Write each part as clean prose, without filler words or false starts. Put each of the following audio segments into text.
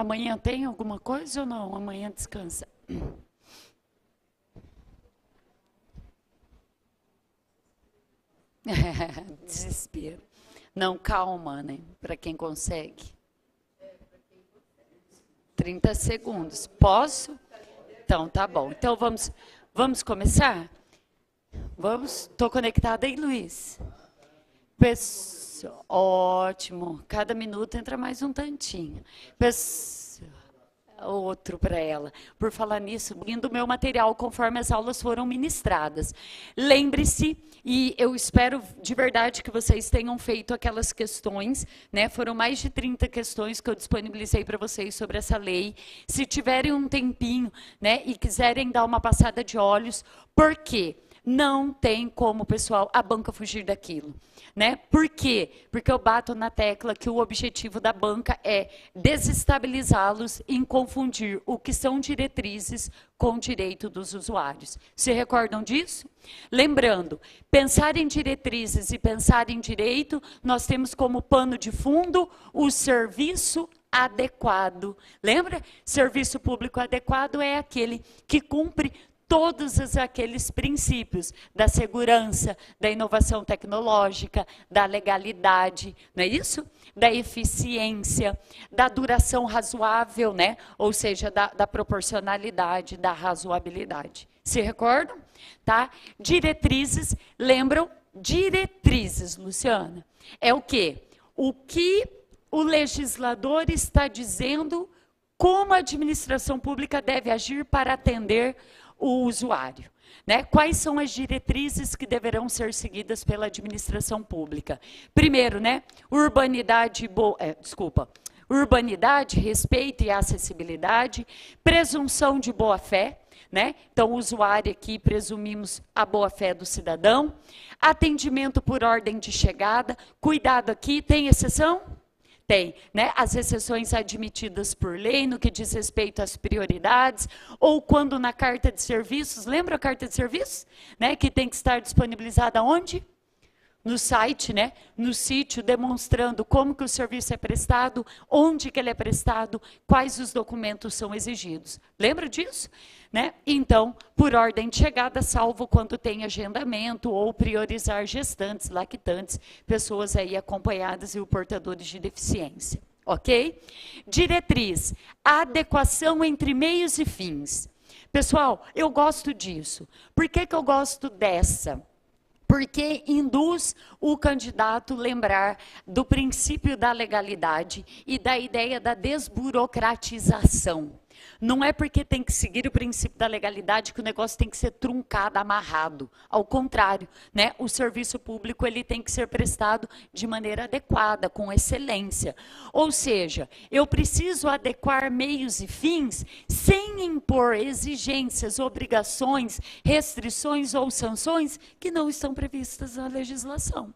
Amanhã tem alguma coisa ou não? Amanhã descansa. Desespero. Não, calma, né? Para quem consegue. 30 segundos. Posso? Então, tá bom. Então, vamos começar? Vamos? Estou conectada aí, Luiz? Ótimo. Cada minuto entra mais um tantinho. Outro para ela. Por falar nisso, indo o meu material conforme as aulas foram ministradas. Lembre-se, e eu espero de verdade que vocês tenham feito aquelas questões, né? Foram mais de 30 questões que eu disponibilizei para vocês sobre essa lei. Se tiverem um tempinho, né, e quiserem dar uma passada de olhos, por quê? Não tem como, pessoal, a banca fugir daquilo, né? Por quê? Porque eu bato na tecla que o objetivo da banca é desestabilizá-los em confundir o que são diretrizes com o direito dos usuários. Se recordam disso? Lembrando, pensar em diretrizes e pensar em direito, nós temos como pano de fundo o serviço adequado. Lembra? Serviço público adequado é aquele que cumpre todos aqueles princípios da segurança, da inovação tecnológica, da legalidade, não é isso? Da eficiência, da duração razoável, né? Ou seja, da proporcionalidade, da razoabilidade. Se recordam? Tá? Diretrizes, lembram? Diretrizes, Luciana. É o quê? O que o legislador está dizendo como a administração pública deve agir para atender o usuário, né? Quais são as diretrizes que deverão ser seguidas pela administração pública? Primeiro, né? Urbanidade, respeito e acessibilidade, presunção de boa-fé, né? Então, o usuário aqui, presumimos a boa-fé do cidadão, atendimento por ordem de chegada, cuidado aqui, tem exceção? Tem, né? As exceções admitidas por lei no que diz respeito às prioridades, ou quando na carta de serviços, lembra a carta de serviços? Né? Que tem que estar disponibilizada onde? No site, né? No sítio, demonstrando como que o serviço é prestado, onde que ele é prestado, quais os documentos são exigidos. Lembra disso? Né? Então, por ordem de chegada, salvo quando tem agendamento ou priorizar gestantes, lactantes, pessoas aí acompanhadas e os portadores de deficiência. Ok? Diretriz, adequação entre meios e fins. Pessoal, eu gosto disso. Por que que eu gosto dessa? Porque induz o candidato a lembrar do princípio da legalidade e da ideia da desburocratização. Não é porque tem que seguir o princípio da legalidade que o negócio tem que ser truncado, amarrado. Ao contrário, né? O serviço público ele tem que ser prestado de maneira adequada, com excelência. Ou seja, eu preciso adequar meios e fins sem impor exigências, obrigações, restrições ou sanções que não estão previstas na legislação.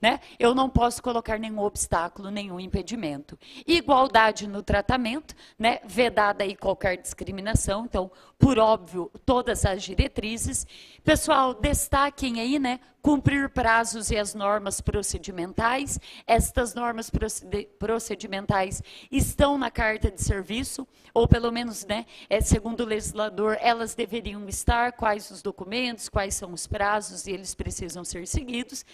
Né? Eu não posso colocar nenhum obstáculo, nenhum impedimento. Igualdade no tratamento, né? Vedada aí qualquer discriminação, então, por óbvio, todas as diretrizes. Pessoal, destaquem aí, né? Cumprir prazos e as normas procedimentais. Estas normas procedimentais estão na carta de serviço, ou pelo menos, né, segundo o legislador, elas deveriam estar, quais os documentos, quais são os prazos, e eles precisam ser seguidos.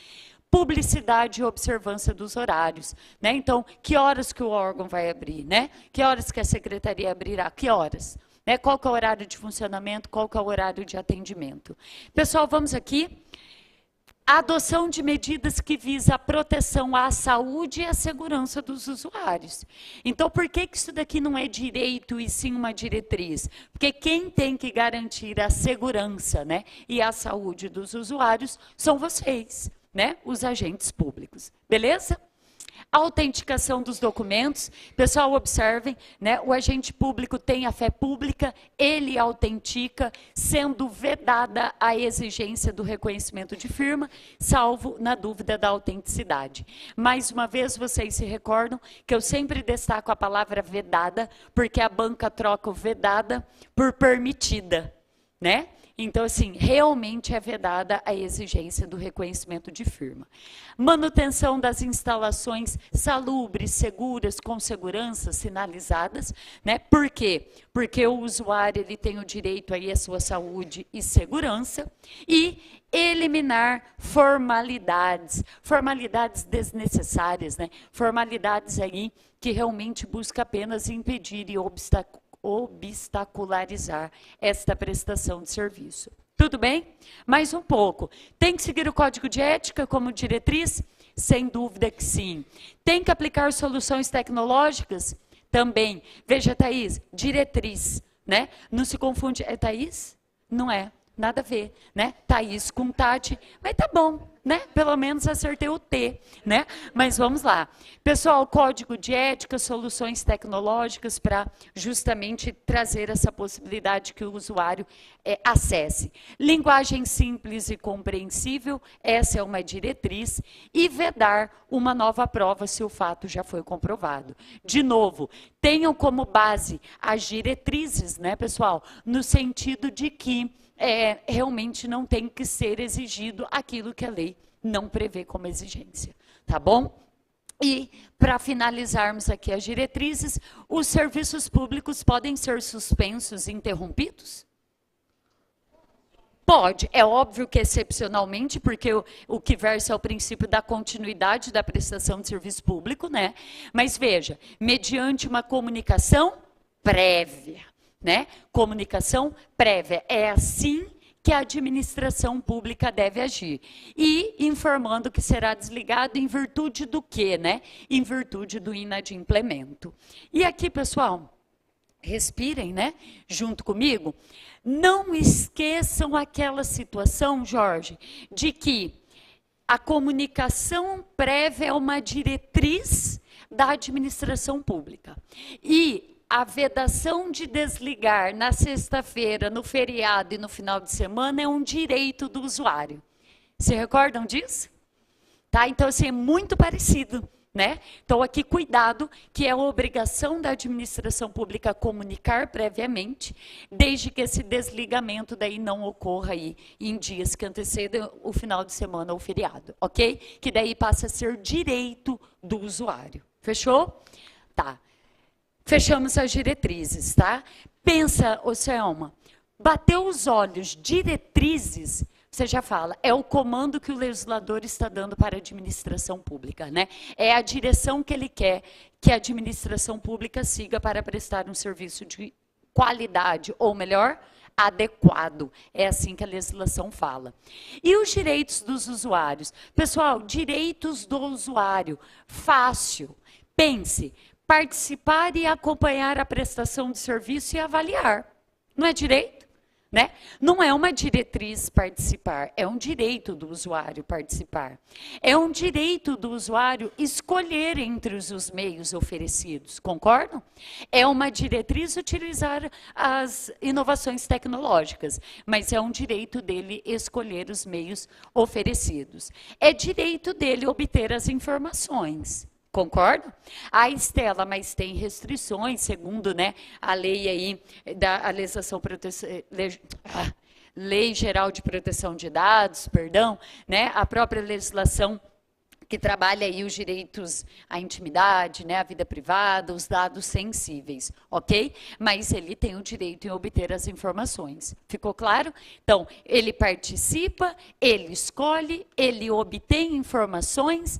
Publicidade e observância dos horários, né? Então, que horas que o órgão vai abrir, né? Que horas que a secretaria abrirá? Que horas? Né? Qual que é o horário de funcionamento? Qual que é o horário de atendimento? Pessoal, vamos aqui. A adoção de medidas que visa a proteção à saúde e à segurança dos usuários. Então, por que que isso daqui não é direito e sim uma diretriz? Porque quem tem que garantir a segurança, né, e a saúde dos usuários são vocês, né, os agentes públicos. Beleza? Autenticação dos documentos. Pessoal, observem, né, o agente público tem a fé pública, ele autentica, sendo vedada a exigência do reconhecimento de firma, salvo na dúvida da autenticidade. Mais uma vez, vocês se recordam que eu sempre destaco a palavra vedada, porque a banca troca o vedada por permitida, né? Então, assim, realmente é vedada a exigência do reconhecimento de firma. Manutenção das instalações salubres, seguras, com segurança, sinalizadas, né? Por quê? Porque o usuário ele tem o direito aí à sua saúde e segurança. E eliminar formalidades, formalidades desnecessárias, né? Formalidades aí que realmente busca apenas impedir e obstacularizar esta prestação de serviço. Tudo bem? Mais um pouco. Tem que seguir o código de ética como diretriz? Sem dúvida que sim. Tem que aplicar soluções tecnológicas? Também. Veja, Thaís, diretriz, né? Não se confunde. É Thaís? Não é. Nada a ver, né? Thaís com Tati, mas tá bom, né? Pelo menos acertei o T, né? Mas vamos lá. Pessoal, código de ética, soluções tecnológicas para justamente trazer essa possibilidade que o usuário acesse. Linguagem simples e compreensível, essa é uma diretriz. E vedar uma nova prova se o fato já foi comprovado. De novo, tenham como base as diretrizes, né, pessoal? No sentido de que realmente não tem que ser exigido aquilo que a lei não prevê como exigência, tá bom? E, para finalizarmos aqui as diretrizes, os serviços públicos podem ser suspensos e interrompidos? Pode, é óbvio que excepcionalmente, porque o que versa é o princípio da continuidade da prestação de serviço público, né? Mas veja, mediante uma comunicação prévia. Né? Comunicação prévia. É assim que a administração pública deve agir. E informando que será desligado em virtude do quê, né? Em virtude do inadimplemento. E aqui, pessoal, respirem, né? Junto comigo. Não esqueçam aquela situação, Jorge, de que a comunicação prévia é uma diretriz da administração pública. E a vedação de desligar na sexta-feira, no feriado e no final de semana é um direito do usuário. Se recordam disso? Tá? Então, assim, é muito parecido, né? Então, aqui, cuidado, que é a obrigação da administração pública comunicar previamente, desde que esse desligamento daí não ocorra aí em dias que antecedem o final de semana ou feriado, ok? Que daí passa a ser direito do usuário. Fechou? Tá. Fechamos as diretrizes, tá? Pensa, ô Selma, bateu os olhos, diretrizes, você já fala, é o comando que o legislador está dando para a administração pública, né? É a direção que ele quer que a administração pública siga para prestar um serviço de qualidade, ou melhor, adequado. É assim que a legislação fala. E os direitos dos usuários? Pessoal, direitos do usuário, fácil. Pense, participar e acompanhar a prestação de serviço e avaliar. Não é direito? Né? Não é uma diretriz participar, é um direito do usuário participar. É um direito do usuário escolher entre os meios oferecidos, concordam? É uma diretriz utilizar as inovações tecnológicas, mas é um direito dele escolher os meios oferecidos. É direito dele obter as informações. Concordo? A Estela, mas tem restrições, segundo, né, a lei aí, a legislação, Lei Geral de Proteção de Dados, perdão, né, a própria legislação que trabalha aí os direitos à intimidade, né, à vida privada, os dados sensíveis, ok? Mas ele tem o direito em obter as informações. Ficou claro? Então, ele participa, ele escolhe, ele obtém informações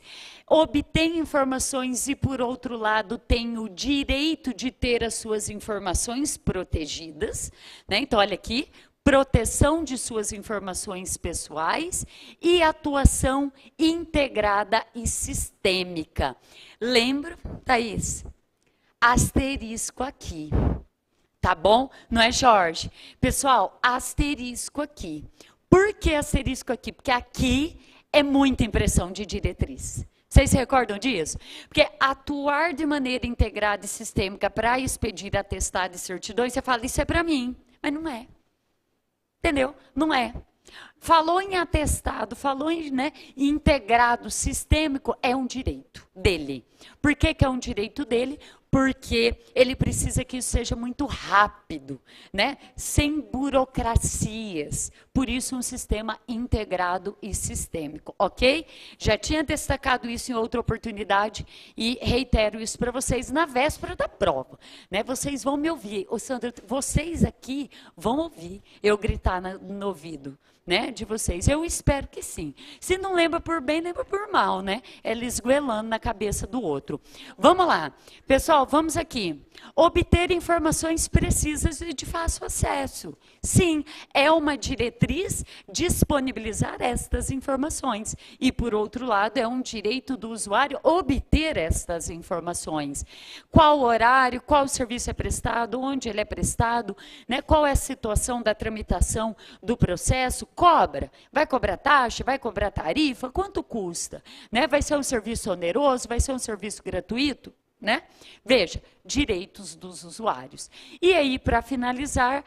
e, por outro lado, tem o direito de ter as suas informações protegidas, né? Então, olha aqui, proteção de suas informações pessoais e atuação integrada e sistêmica. Lembra, Thaís? Asterisco aqui. Tá bom? Não é, Jorge? Pessoal, asterisco aqui. Por que asterisco aqui? Porque aqui é muita impressão de diretriz. Vocês se recordam disso? Porque atuar de maneira integrada e sistêmica para expedir atestado e certidões, você fala, isso é para mim, mas não é. Entendeu? Não é. Falou em atestado, falou em, né, integrado sistêmico, é um direito dele. Por que que é um direito dele? porque ele precisa que isso seja muito rápido, né? Sem burocracias. Por isso, um sistema integrado e sistêmico, ok? Já tinha destacado isso em outra oportunidade e reitero isso para vocês na véspera da prova, né? Vocês vão me ouvir. Ô, Sandra, vocês aqui vão ouvir eu gritar no ouvido, né, de vocês. Eu espero que sim. Se não lembra por bem, lembra por mal, né? É lisguelando na cabeça do outro. Vamos lá. Pessoal, vamos aqui. Obter informações precisas e de fácil acesso. Sim, é uma diretriz disponibilizar estas informações. E, por outro lado, é um direito do usuário obter estas informações. Qual horário, qual serviço é prestado, onde ele é prestado, né? Qual é a situação da tramitação do processo, cobra, vai cobrar taxa, vai cobrar tarifa, quanto custa, né? Vai ser um serviço oneroso, vai ser um serviço gratuito, né? Veja, direitos dos usuários. E aí, para finalizar,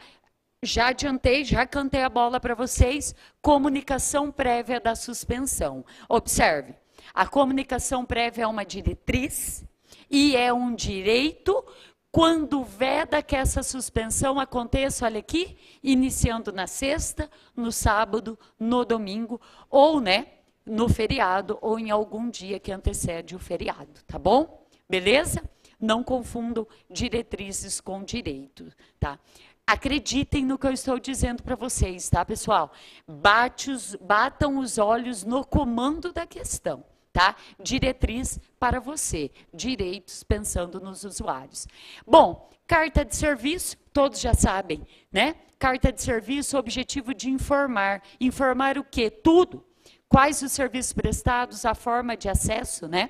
já adiantei, já cantei a bola para vocês, comunicação prévia da suspensão. Observe, a comunicação prévia é uma diretriz e é um direito quando veda que essa suspensão aconteça, olha aqui, iniciando na sexta, no sábado, no domingo, ou, né, no feriado, ou em algum dia que antecede o feriado, tá bom? Beleza? Não confundam diretrizes com direito, tá? Acreditem no que eu estou dizendo para vocês, tá, pessoal? Batam os olhos no comando da questão. Tá? Diretriz para você, direitos pensando nos usuários. Bom, carta de serviço, todos já sabem, né? Carta de serviço, objetivo de informar. Informar o quê? Tudo. Quais os serviços prestados, a forma de acesso, né?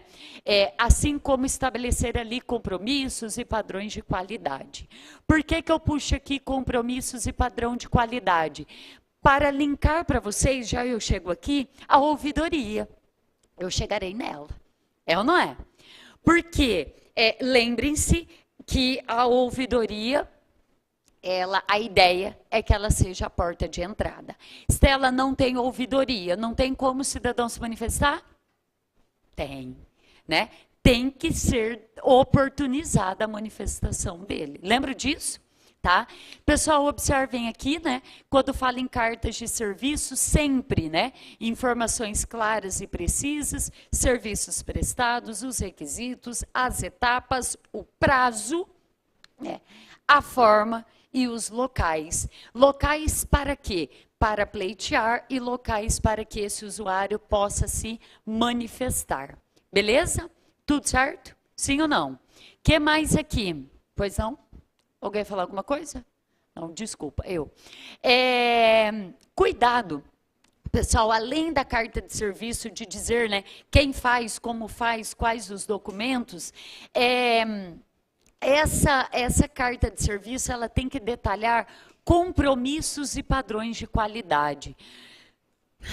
Assim como estabelecer ali compromissos e padrões de qualidade. Por que que eu puxo aqui compromissos e padrão de qualidade? Para linkar para vocês, já eu chego aqui, a ouvidoria. Eu chegarei nela. É ou não é? Porque lembrem-se que a ouvidoria, a ideia é que ela seja a porta de entrada. Se ela não tem ouvidoria, não tem como o cidadão se manifestar? Tem, né? Tem que ser oportunizada a manifestação dele. Lembra disso? Tá? Pessoal, observem aqui, né? Quando fala em cartas de serviço, sempre, né? Informações claras e precisas, serviços prestados, os requisitos, as etapas, o prazo, né? A forma e os locais. Locais para quê? Para pleitear e locais para que esse usuário possa se manifestar. Beleza? Tudo certo? Sim ou não? O que mais aqui? Pois não? Alguém falar alguma coisa? Não, desculpa, eu. Cuidado, pessoal, além da carta de serviço, de dizer, né, quem faz, como faz, quais os documentos, essa carta de serviço, ela tem que detalhar compromissos e padrões de qualidade.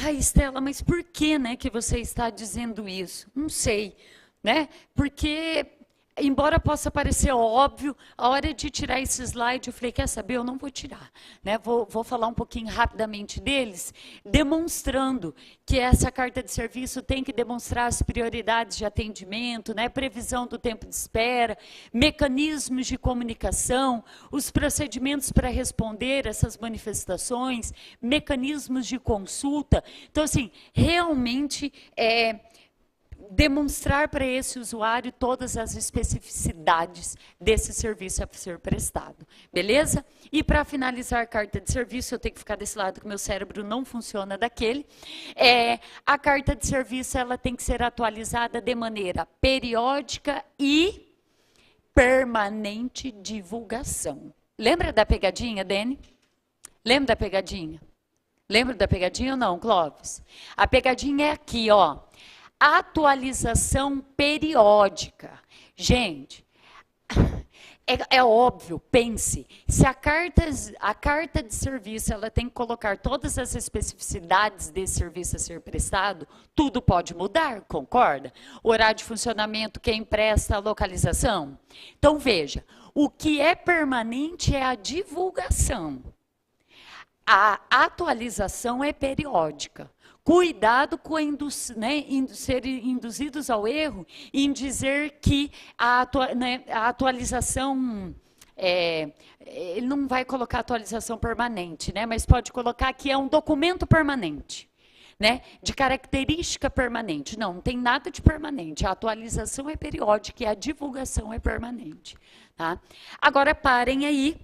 Ai, Estela, mas por que, né, que você está dizendo isso? Não sei, né? Porque, embora possa parecer óbvio, a hora de tirar esse slide, eu falei, quer saber, eu não vou tirar. Né? Vou falar um pouquinho rapidamente deles, demonstrando que essa carta de serviço tem que demonstrar as prioridades de atendimento, né? Previsão do tempo de espera, mecanismos de comunicação, os procedimentos para responder essas manifestações, mecanismos de consulta. Então, assim, realmente demonstrar para esse usuário todas as especificidades desse serviço a ser prestado. Beleza? E para finalizar a carta de serviço, eu tenho que ficar desse lado que meu cérebro não funciona daquele. A carta de serviço, ela tem que ser atualizada de maneira periódica e permanente divulgação. Lembra da pegadinha, Dene? Lembra da pegadinha? Lembra da pegadinha ou não, Clóvis? A pegadinha é aqui, ó. Atualização periódica. Gente, é óbvio, pense, se a carta de serviço, ela tem que colocar todas as especificidades desse serviço a ser prestado, tudo pode mudar, concorda? Horário de funcionamento, quem presta, a localização. Então, veja, o que é permanente é a divulgação. A atualização é periódica. Cuidado com serem induzidos ao erro em dizer que a atualização, ele não vai colocar atualização permanente, né? Mas pode colocar que é um documento permanente, né? De característica permanente. Não tem nada de permanente. A atualização é periódica e a divulgação é permanente. Tá? Agora parem aí,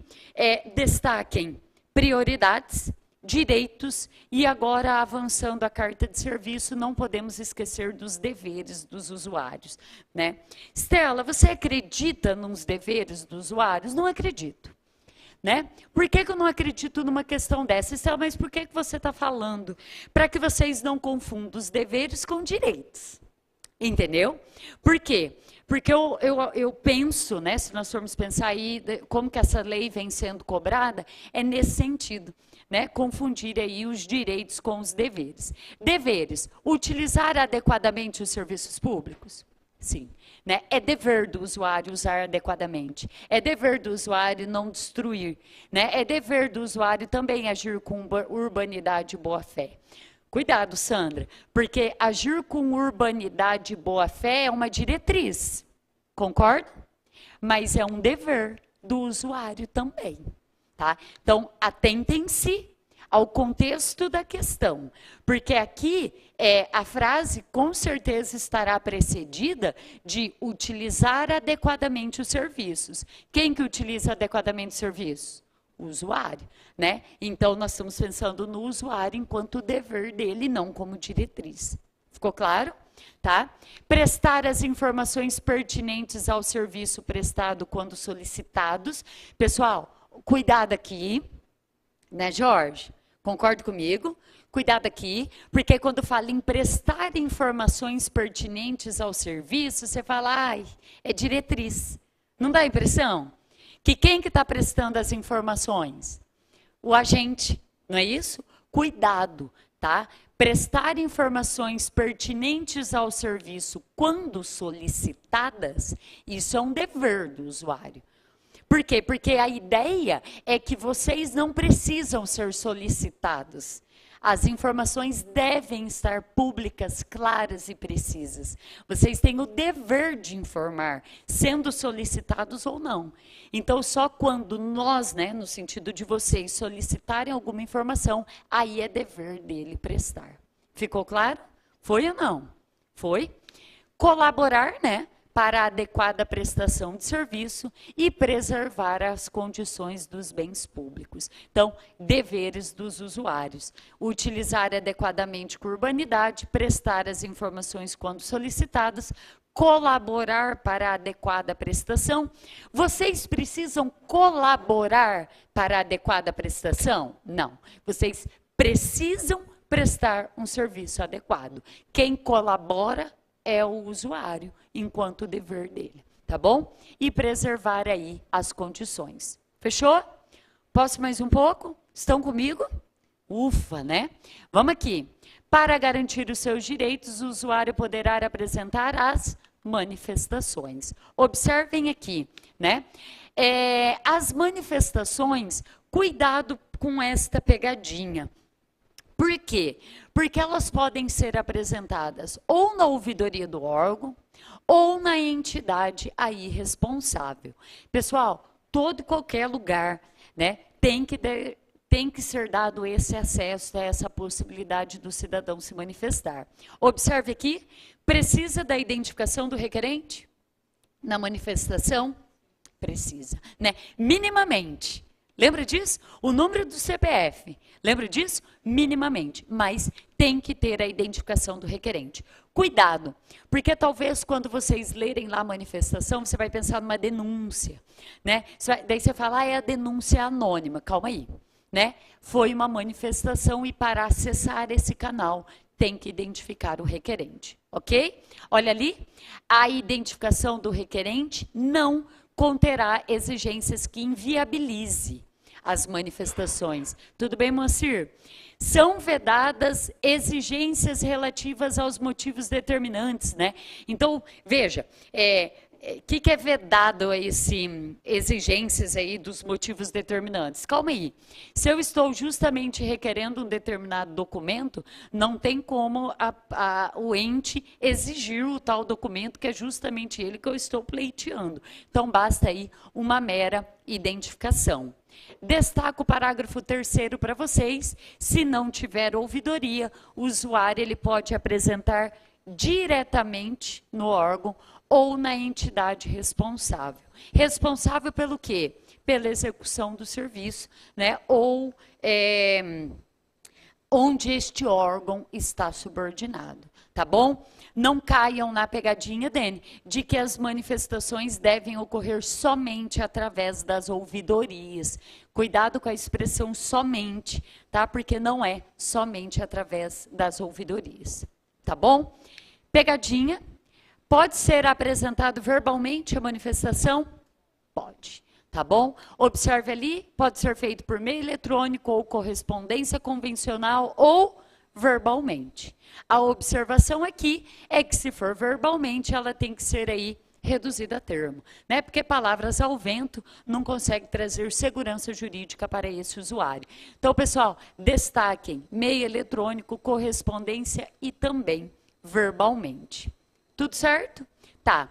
destaquem prioridades, direitos e agora avançando a carta de serviço, não podemos esquecer dos deveres dos usuários, né? Stella, você acredita nos deveres dos usuários? Não acredito, né? Por que eu não acredito numa questão dessa? Stella, mas por que você está falando? Para que vocês não confundam os deveres com direitos, entendeu? Por quê? Porque eu penso, né, se nós formos pensar aí como que essa lei vem sendo cobrada, é nesse sentido, né, confundir aí os direitos com os deveres. Deveres, utilizar adequadamente os serviços públicos? Sim. Né? É dever do usuário usar adequadamente. É dever do usuário não destruir. Né? É dever do usuário também agir com urbanidade e boa-fé. Cuidado, Sandra, porque agir com urbanidade e boa-fé é uma diretriz, concorda? Mas é um dever do usuário também, tá? Então, atentem-se ao contexto da questão, porque aqui a frase com certeza estará precedida de utilizar adequadamente os serviços. Quem que utiliza adequadamente os serviços? O usuário, né? Então, nós estamos pensando no usuário enquanto dever dele, não como diretriz. Ficou claro? Tá? Prestar as informações pertinentes ao serviço prestado quando solicitados. Pessoal, cuidado aqui, né, Jorge? Concorda comigo? Cuidado aqui, porque quando fala em prestar informações pertinentes ao serviço, você fala, ai, é diretriz. Não dá impressão? Que quem que está prestando as informações? O agente, não é isso? Cuidado, tá? Prestar informações pertinentes ao serviço quando solicitadas, isso é um dever do usuário. Por quê? Porque a ideia é que vocês não precisam ser solicitados. As informações devem estar públicas, claras e precisas. Vocês têm o dever de informar, sendo solicitados ou não. Então, só quando nós, né, no sentido de vocês, solicitarem alguma informação, aí é dever dele prestar. Ficou claro? Foi ou não? Foi? Colaborar, né? Para a adequada prestação de serviço e preservar as condições dos bens públicos. Então, deveres dos usuários. Utilizar adequadamente com urbanidade, prestar as informações quando solicitadas, colaborar para a adequada prestação. Vocês precisam colaborar para a adequada prestação? Não. Vocês precisam prestar um serviço adequado. Quem colabora é o usuário, enquanto dever dele, tá bom? E preservar aí as condições. Fechou? Posso mais um pouco? Estão comigo? Ufa, né? Vamos aqui. Para garantir os seus direitos, o usuário poderá apresentar as manifestações. Observem aqui, né? As manifestações, cuidado com esta pegadinha. Por quê? Porque elas podem ser apresentadas ou na ouvidoria do órgão ou na entidade aí responsável. Pessoal, todo e qualquer lugar, né, tem que ser dado esse acesso, essa possibilidade do cidadão se manifestar. Observe aqui, precisa da identificação do requerente? Na manifestação? Precisa, né? Minimamente. Lembra disso? O número do CPF. Lembra disso? Minimamente. Mas tem que ter a identificação do requerente. Cuidado, porque talvez quando vocês lerem lá a manifestação, você vai pensar numa denúncia, né? Daí você fala, é a denúncia anônima. Calma aí, né? Foi uma manifestação e para acessar esse canal tem que identificar o requerente, ok? Olha ali, a identificação do requerente não conterá exigências que inviabilize as manifestações. Tudo bem, Moacir? São vedadas exigências relativas aos motivos determinantes, né? Então, veja, que é vedado a exigências aí dos motivos determinantes? Calma aí. Se eu estou justamente requerendo um determinado documento, não tem como o ente exigir o tal documento, que é justamente ele que eu estou pleiteando. Então, basta aí uma mera identificação. Destaco o parágrafo 3º para vocês. Se não tiver ouvidoria, o usuário ele pode apresentar diretamente no órgão ou na entidade responsável. Responsável pelo quê? Pela execução do serviço, né? Ou onde este órgão está subordinado, tá bom? Não caiam na pegadinha, Dene, de que as manifestações devem ocorrer somente através das ouvidorias. Cuidado com a expressão somente, tá? Porque não é somente através das ouvidorias, tá bom? Pegadinha. Pode ser apresentado verbalmente a manifestação? Pode, tá bom? Observe ali, pode ser feito por meio eletrônico ou correspondência convencional ou verbalmente. A observação aqui é que se for verbalmente, ela tem que ser aí reduzida a termo, né? Porque palavras ao vento não consegue trazer segurança jurídica para esse usuário. Então, pessoal, destaquem meio eletrônico, correspondência e também verbalmente. Tudo certo? Tá.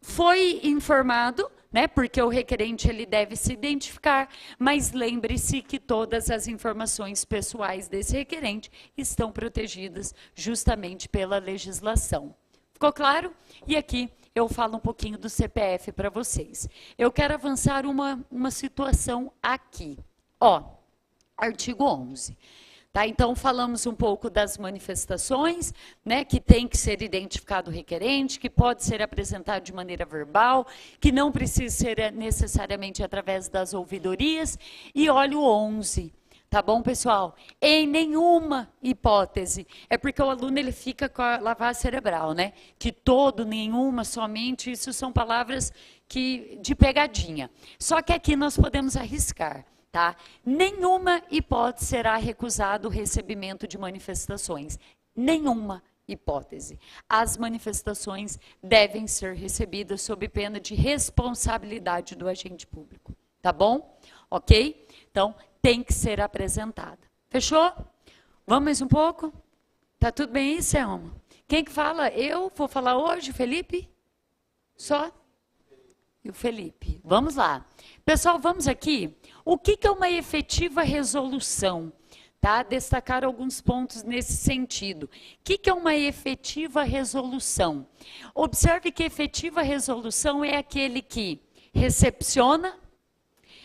Foi informado, né, porque o requerente ele deve se identificar, mas lembre-se que todas as informações pessoais desse requerente estão protegidas justamente pela legislação. Ficou claro? E aqui eu falo um pouquinho do CPF para vocês. Eu quero avançar uma situação aqui. Ó, artigo 11. Tá, então, falamos um pouco das manifestações, né, que tem que ser identificado o requerente, que pode ser apresentado de maneira verbal, que não precisa ser necessariamente através das ouvidorias. E olha o 11, tá bom, pessoal? Em nenhuma hipótese. É porque o aluno ele fica com a lavagem cerebral, né? Que todo, nenhuma, somente, isso são palavras de pegadinha. Só que aqui nós podemos arriscar. Tá? Nenhuma hipótese será recusado o recebimento de manifestações. Nenhuma hipótese. As manifestações devem ser recebidas sob pena de responsabilidade do agente público. Tá bom? Ok? Então, tem que ser apresentada. Fechou? Vamos mais um pouco? Tá tudo bem aí, Selma? Quem que fala? Eu vou falar hoje, Felipe? Só? E o Felipe. Vamos lá. Pessoal, vamos aqui. O que é uma efetiva resolução? Tá? Destacar alguns pontos nesse sentido. O que é uma efetiva resolução? Observe que efetiva resolução é aquele que recepciona,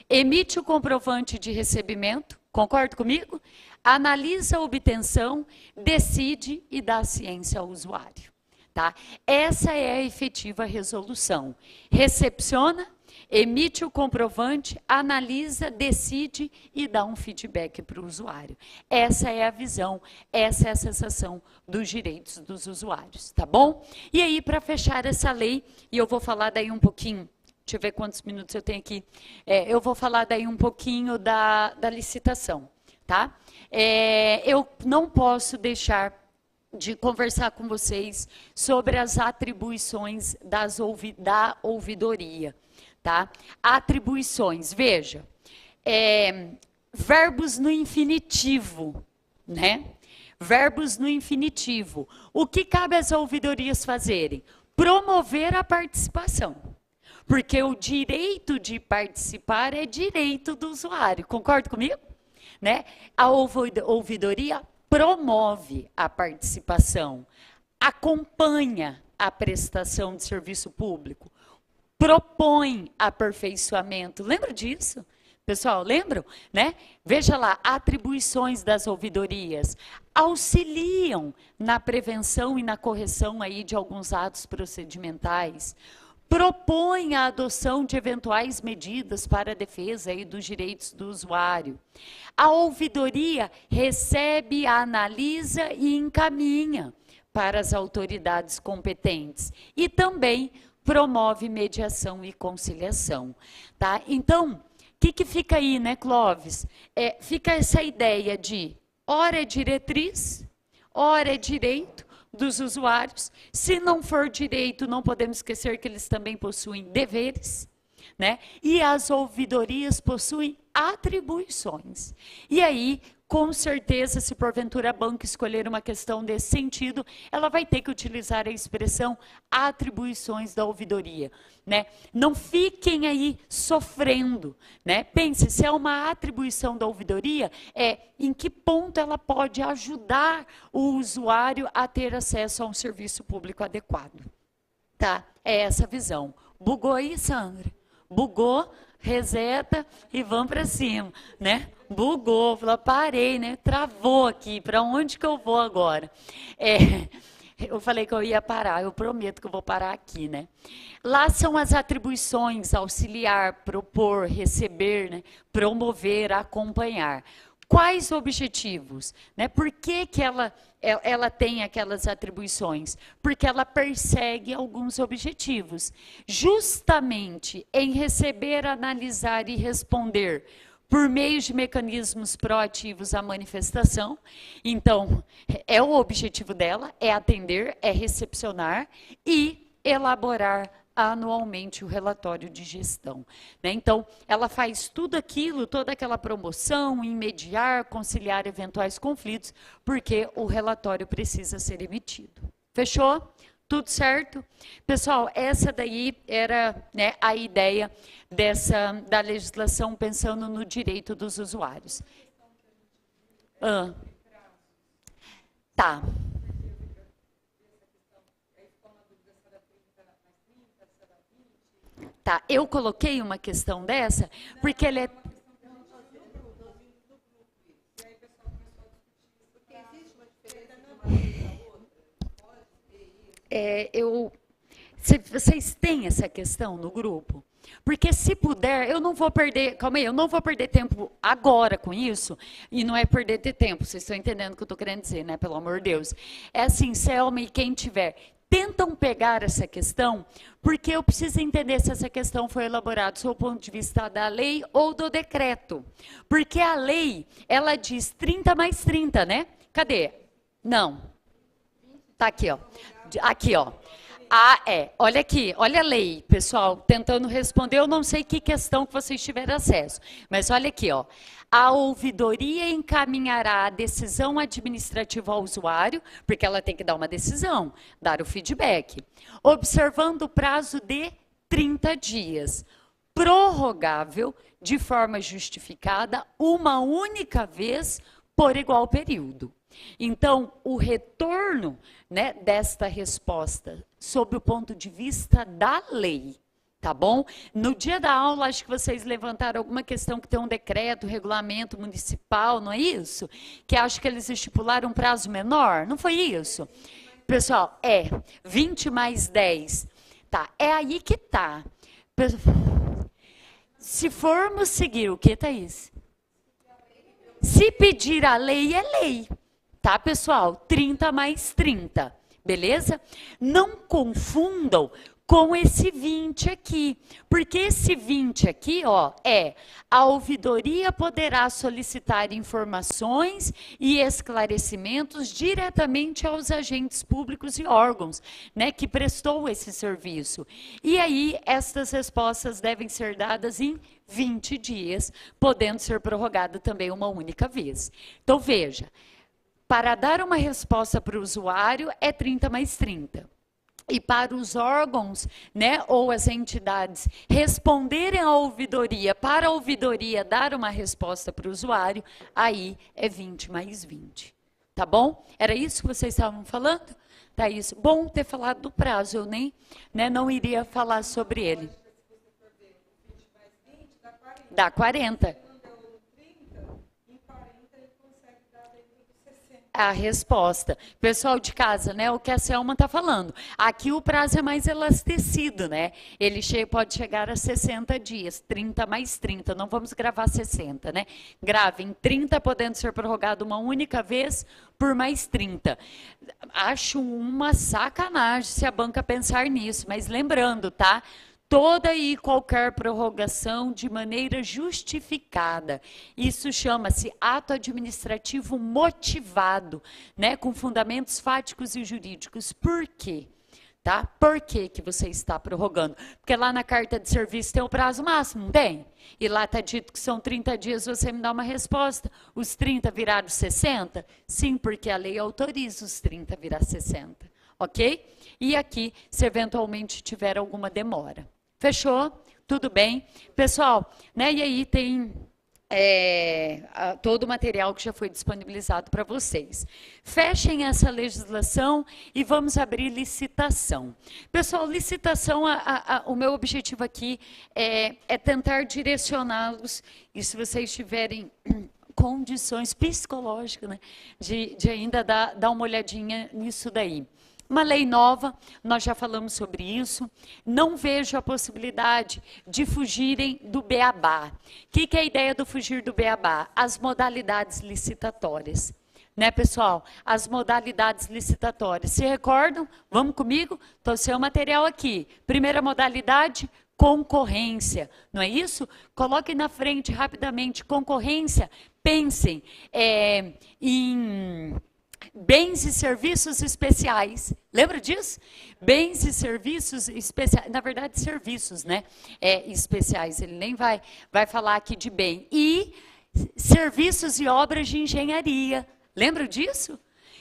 emite o comprovante de recebimento, concorda comigo? Analisa a obtenção, decide e dá ciência ao usuário. Tá? Essa é a efetiva resolução. Recepciona, emite o comprovante, analisa, decide e dá um feedback para o usuário. Essa é a visão, essa é a sensação dos direitos dos usuários, tá bom? E aí, para fechar essa lei, e eu vou falar daí um pouquinho, deixa eu ver quantos minutos eu tenho aqui, eu vou falar daí um pouquinho da licitação, tá? Eu não posso deixar de conversar com vocês sobre as atribuições da ouvidoria. Tá? Atribuições, veja, verbos no infinitivo, né? Verbos no infinitivo. O que cabe às ouvidorias fazerem? Promover a participação. Porque o direito de participar é direito do usuário. Concorda comigo? Né? A ouvidoria promove a participação, acompanha a prestação de serviço público, propõe aperfeiçoamento. Lembra disso? Pessoal, lembram? Né? Veja lá, atribuições das ouvidorias auxiliam na prevenção e na correção aí de alguns atos procedimentais, propõe a adoção de eventuais medidas para a defesa aí dos direitos do usuário. A ouvidoria recebe, analisa e encaminha para as autoridades competentes e também promove mediação e conciliação. Tá? Então, o que fica aí, né, Clóvis? Fica essa ideia de ora é diretriz, ora é direito, dos usuários. Se não for direito, não podemos esquecer que eles também possuem deveres, né? E as ouvidorias possuem atribuições. E aí, com certeza, se porventura a banca escolher uma questão desse sentido, ela vai ter que utilizar a expressão atribuições da ouvidoria, né? Não fiquem aí sofrendo, né? Pense, se é uma atribuição da ouvidoria, em que ponto ela pode ajudar o usuário a ter acesso a um serviço público adequado. Tá? É essa visão. Bugou aí, Sandra? Bugou, reseta e vamos para cima, né? Bugou, falou, parei, né? Travou aqui, para onde que eu vou agora? Eu falei que eu ia parar, eu prometo que eu vou parar aqui, né? Lá são as atribuições, auxiliar, propor, receber, né? Promover, acompanhar. Quais objetivos? Né? Por que ela tem aquelas atribuições? Porque ela persegue alguns objetivos. Justamente em receber, analisar e responder por meio de mecanismos proativos à manifestação. Então, é o objetivo dela, é atender, é recepcionar e elaborar anualmente o relatório de gestão, né? Então, ela faz tudo aquilo, toda aquela promoção, mediar, conciliar eventuais conflitos, porque o relatório precisa ser emitido. Fechou? Tudo certo? Pessoal, essa daí era, né, a ideia da legislação pensando no direito dos usuários. Tá. Tá, eu coloquei uma questão dessa, porque ele vocês têm essa questão no grupo? Porque se puder, eu não vou perder, calma aí, eu não vou perder tempo agora com isso, e não é perder de tempo, vocês estão entendendo o que eu estou querendo dizer, né, pelo amor de Deus. É assim, Selma e quem tiver, tentam pegar essa questão, porque eu preciso entender se essa questão foi elaborada do ponto de vista da lei ou do decreto. Porque a lei, ela diz 30 mais 30, né? Cadê? Não. Tá aqui, ó. Aqui, ó. Olha aqui, olha a lei, pessoal, tentando responder, eu não sei que questão que vocês tiveram acesso, mas olha aqui, ó. A ouvidoria encaminhará a decisão administrativa ao usuário, porque ela tem que dar uma decisão, dar o feedback, observando o prazo de 30 dias, prorrogável de forma justificada uma única vez por igual período. Então, o retorno, né, desta resposta, sob o ponto de vista da lei, tá bom? No dia da aula, acho que vocês levantaram alguma questão que tem um decreto, regulamento municipal, não é isso? Que acho que eles estipularam um prazo menor, não foi isso? Pessoal, 20 mais 10. Tá, é aí que tá. Se formos seguir o que, Thaís? Se pedir a lei, é lei. Tá, pessoal? 30 mais 30, beleza? Não confundam com esse 20 aqui, porque esse 20 aqui, ó, a ouvidoria poderá solicitar informações e esclarecimentos diretamente aos agentes públicos e órgãos, né, que prestou esse serviço. E aí, estas respostas devem ser dadas em 20 dias, podendo ser prorrogada também uma única vez. Então, veja, para dar uma resposta para o usuário é 30 mais 30. E para os órgãos, né, ou as entidades responderem à ouvidoria, para a ouvidoria dar uma resposta para o usuário, aí é 20 mais 20. Tá bom? Era isso que vocês estavam falando? Tá isso. Bom ter falado do prazo, eu nem, né, não iria falar sobre ele. Dá 40. A resposta. Pessoal de casa, né, o que a Selma está falando. Aqui o prazo é mais elastecido, né? Ele pode chegar a 60 dias, 30 mais 30. Não vamos gravar 60, né? Gravem 30, podendo ser prorrogado uma única vez por mais 30. Acho uma sacanagem se a banca pensar nisso, mas lembrando, tá? toda e qualquer prorrogação de maneira justificada. Isso chama-se ato administrativo motivado, né, com fundamentos fáticos e jurídicos. Por quê? Tá? Por que que você está prorrogando? Porque lá na carta de serviço tem o prazo máximo, não tem? E lá está dito que são 30 dias, você me dá uma resposta. Os 30 viraram 60? Sim, porque a lei autoriza os 30 virar 60. Ok? E aqui, se eventualmente tiver alguma demora. Fechou? Tudo bem? Pessoal, né, e aí tem todo o material que já foi disponibilizado para vocês. Fechem essa legislação e vamos abrir licitação. Pessoal, licitação, o meu objetivo aqui é tentar direcioná-los, e se vocês tiverem condições psicológicas, né, de ainda dar uma olhadinha nisso daí. Uma lei nova, nós já falamos sobre isso. Não vejo a possibilidade de fugirem do beabá. O que é a ideia do fugir do beabá? As modalidades licitatórias. Né, pessoal? As modalidades licitatórias. Se recordam? Vamos comigo? Então, seu material aqui. Primeira modalidade, concorrência. Não é isso? Coloquem na frente rapidamente concorrência. Pensem em bens e serviços especiais. Lembra disso? Bens e serviços especiais. Na verdade, serviços, né? Especiais. Ele nem vai falar aqui de bem. E serviços e obras de engenharia. Lembra disso?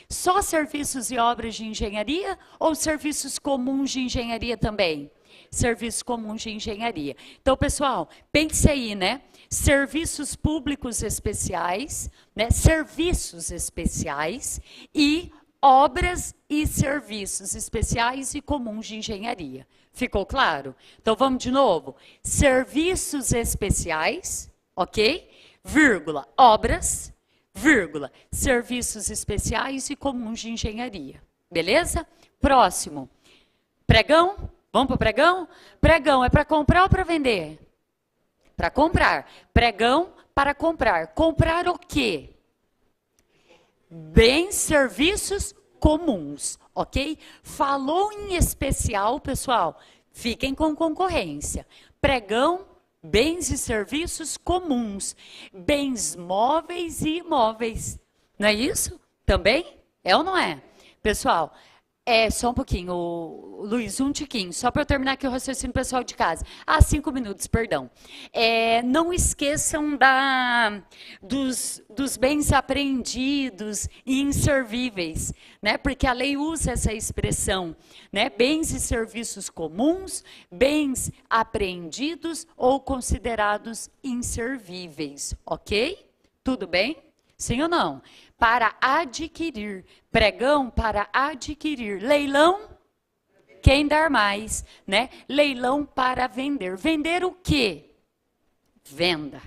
Só serviços e obras de engenharia ou serviços comuns de engenharia também? Serviços comuns de engenharia. Então, pessoal, pense aí, né? Serviços públicos especiais, né? Serviços especiais e obras e serviços especiais e comuns de engenharia. Ficou claro? Então, vamos de novo. Serviços especiais, ok? Vírgula, obras, vírgula, serviços especiais e comuns de engenharia. Beleza? Próximo. Pregão? Vamos para o pregão? Pregão é para comprar ou para vender? Para comprar. Pregão para comprar. Comprar o quê? Bens, serviços comuns, ok? Falou em especial, pessoal, fiquem com concorrência. Pregão, bens e serviços comuns. Bens móveis e imóveis. Não é isso? Também? É ou não é? Pessoal, só um pouquinho, Luiz, um tiquinho, só para eu terminar aqui o raciocínio pessoal de casa. 5 minutos, perdão. Não esqueçam dos bens apreendidos e inservíveis, né? Porque a lei usa essa expressão, né? Bens e serviços comuns, bens apreendidos ou considerados inservíveis, ok? Tudo bem? Sim ou não? Para adquirir. Pregão para adquirir. Leilão, quem dar mais, né? Leilão para vender. Vender o quê? Venda,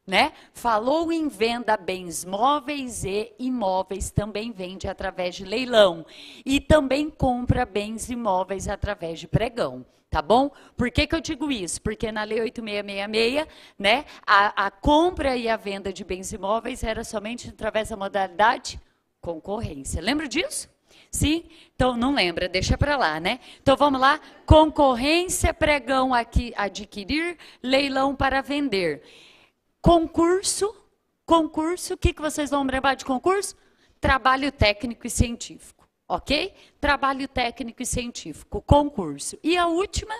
né? Falou em venda bens móveis e imóveis, também vende através de leilão. E também compra bens imóveis através de pregão. Tá bom? Por que eu digo isso? Porque na Lei 8666, né, a compra e a venda de bens imóveis era somente através da modalidade concorrência. Lembra disso? Sim? Então, não lembra, deixa para lá, né? Então, vamos lá. Concorrência, pregão aqui, adquirir, leilão para vender. Concurso, o que vocês vão lembrar de concurso? Trabalho técnico e científico. Ok? Trabalho técnico e científico, concurso. E a última?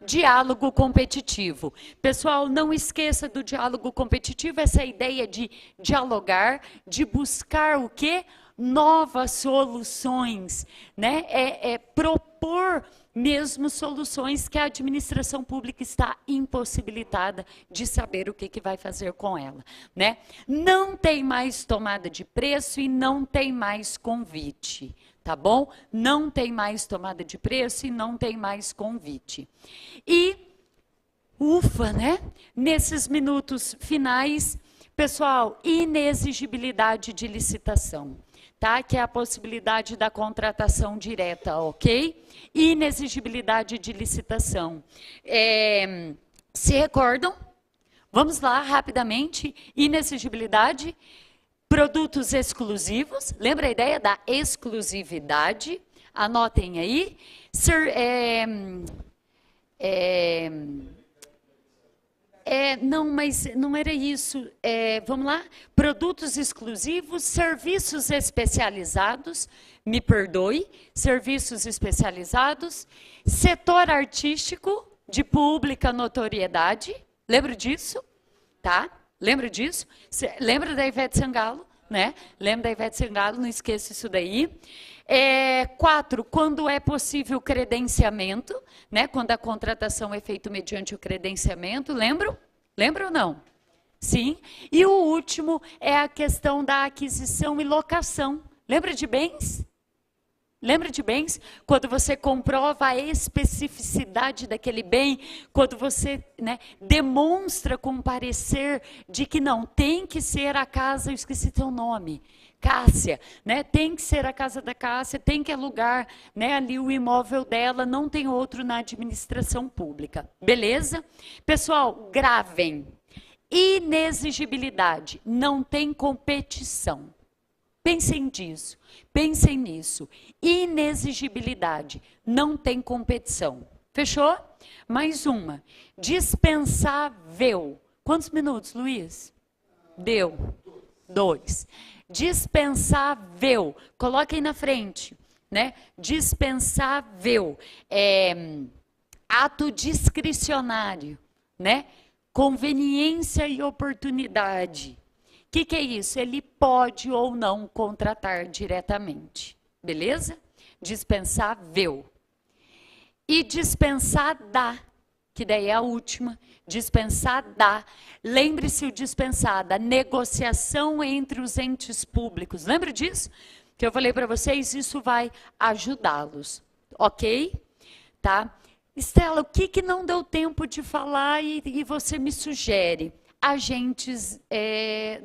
Diálogo competitivo. Pessoal, não esqueça do diálogo competitivo, essa ideia de dialogar, de buscar o quê? Novas soluções, né? Propor mesmo soluções que a administração pública está impossibilitada de saber o que vai fazer com ela, né? Não tem mais tomada de preço e não tem mais convite, tá bom? Não tem mais tomada de preço e não tem mais convite. E, ufa, né? Nesses minutos finais, pessoal, inexigibilidade de licitação. Tá? Que é a possibilidade da contratação direta, ok? Inexigibilidade de licitação. Se recordam? Vamos lá, rapidamente. Inexigibilidade, produtos exclusivos. Lembra a ideia da exclusividade? Anotem aí. É, não, mas não era isso. Vamos lá? Produtos exclusivos, serviços especializados, me perdoe, serviços especializados, setor artístico de pública notoriedade, lembra disso? Tá? Lembra disso? Lembra da Ivete Sangalo? Né? Lembra da Ivete Sangalo? Não esqueça isso daí. 4, quando é possível credenciamento, né? Quando a contratação é feita mediante o credenciamento, lembram? Lembram ou não? Sim. E o último é a questão da aquisição e locação. Lembra de bens? Lembra de bens? Quando você comprova a especificidade daquele bem, quando você, né, demonstra com parecer de que não, tem que ser a casa, eu esqueci teu nome, Cássia, né? Tem que ser a casa da Cássia, tem que alugar, né, ali o imóvel dela, não tem outro na administração pública. Beleza? Pessoal, gravem. Inexigibilidade, não tem competição. Pensem nisso, pensem nisso. Inexigibilidade, não tem competição. Fechou? Mais uma. Dispensável. Quantos minutos, Luiz? Deu. 2. Dispensável. Coloquem na frente, né? Dispensável. Ato discricionário, né? Conveniência e oportunidade. O que é isso? Ele pode ou não contratar diretamente. Beleza? Dispensável. E dispensada, que daí é a última. Dispensada. Lembre-se o dispensada, negociação entre os entes públicos. Lembra disso? Que eu falei para vocês, isso vai ajudá-los. Ok? Tá? Estela, o que não deu tempo de falar e você me sugere? Agentes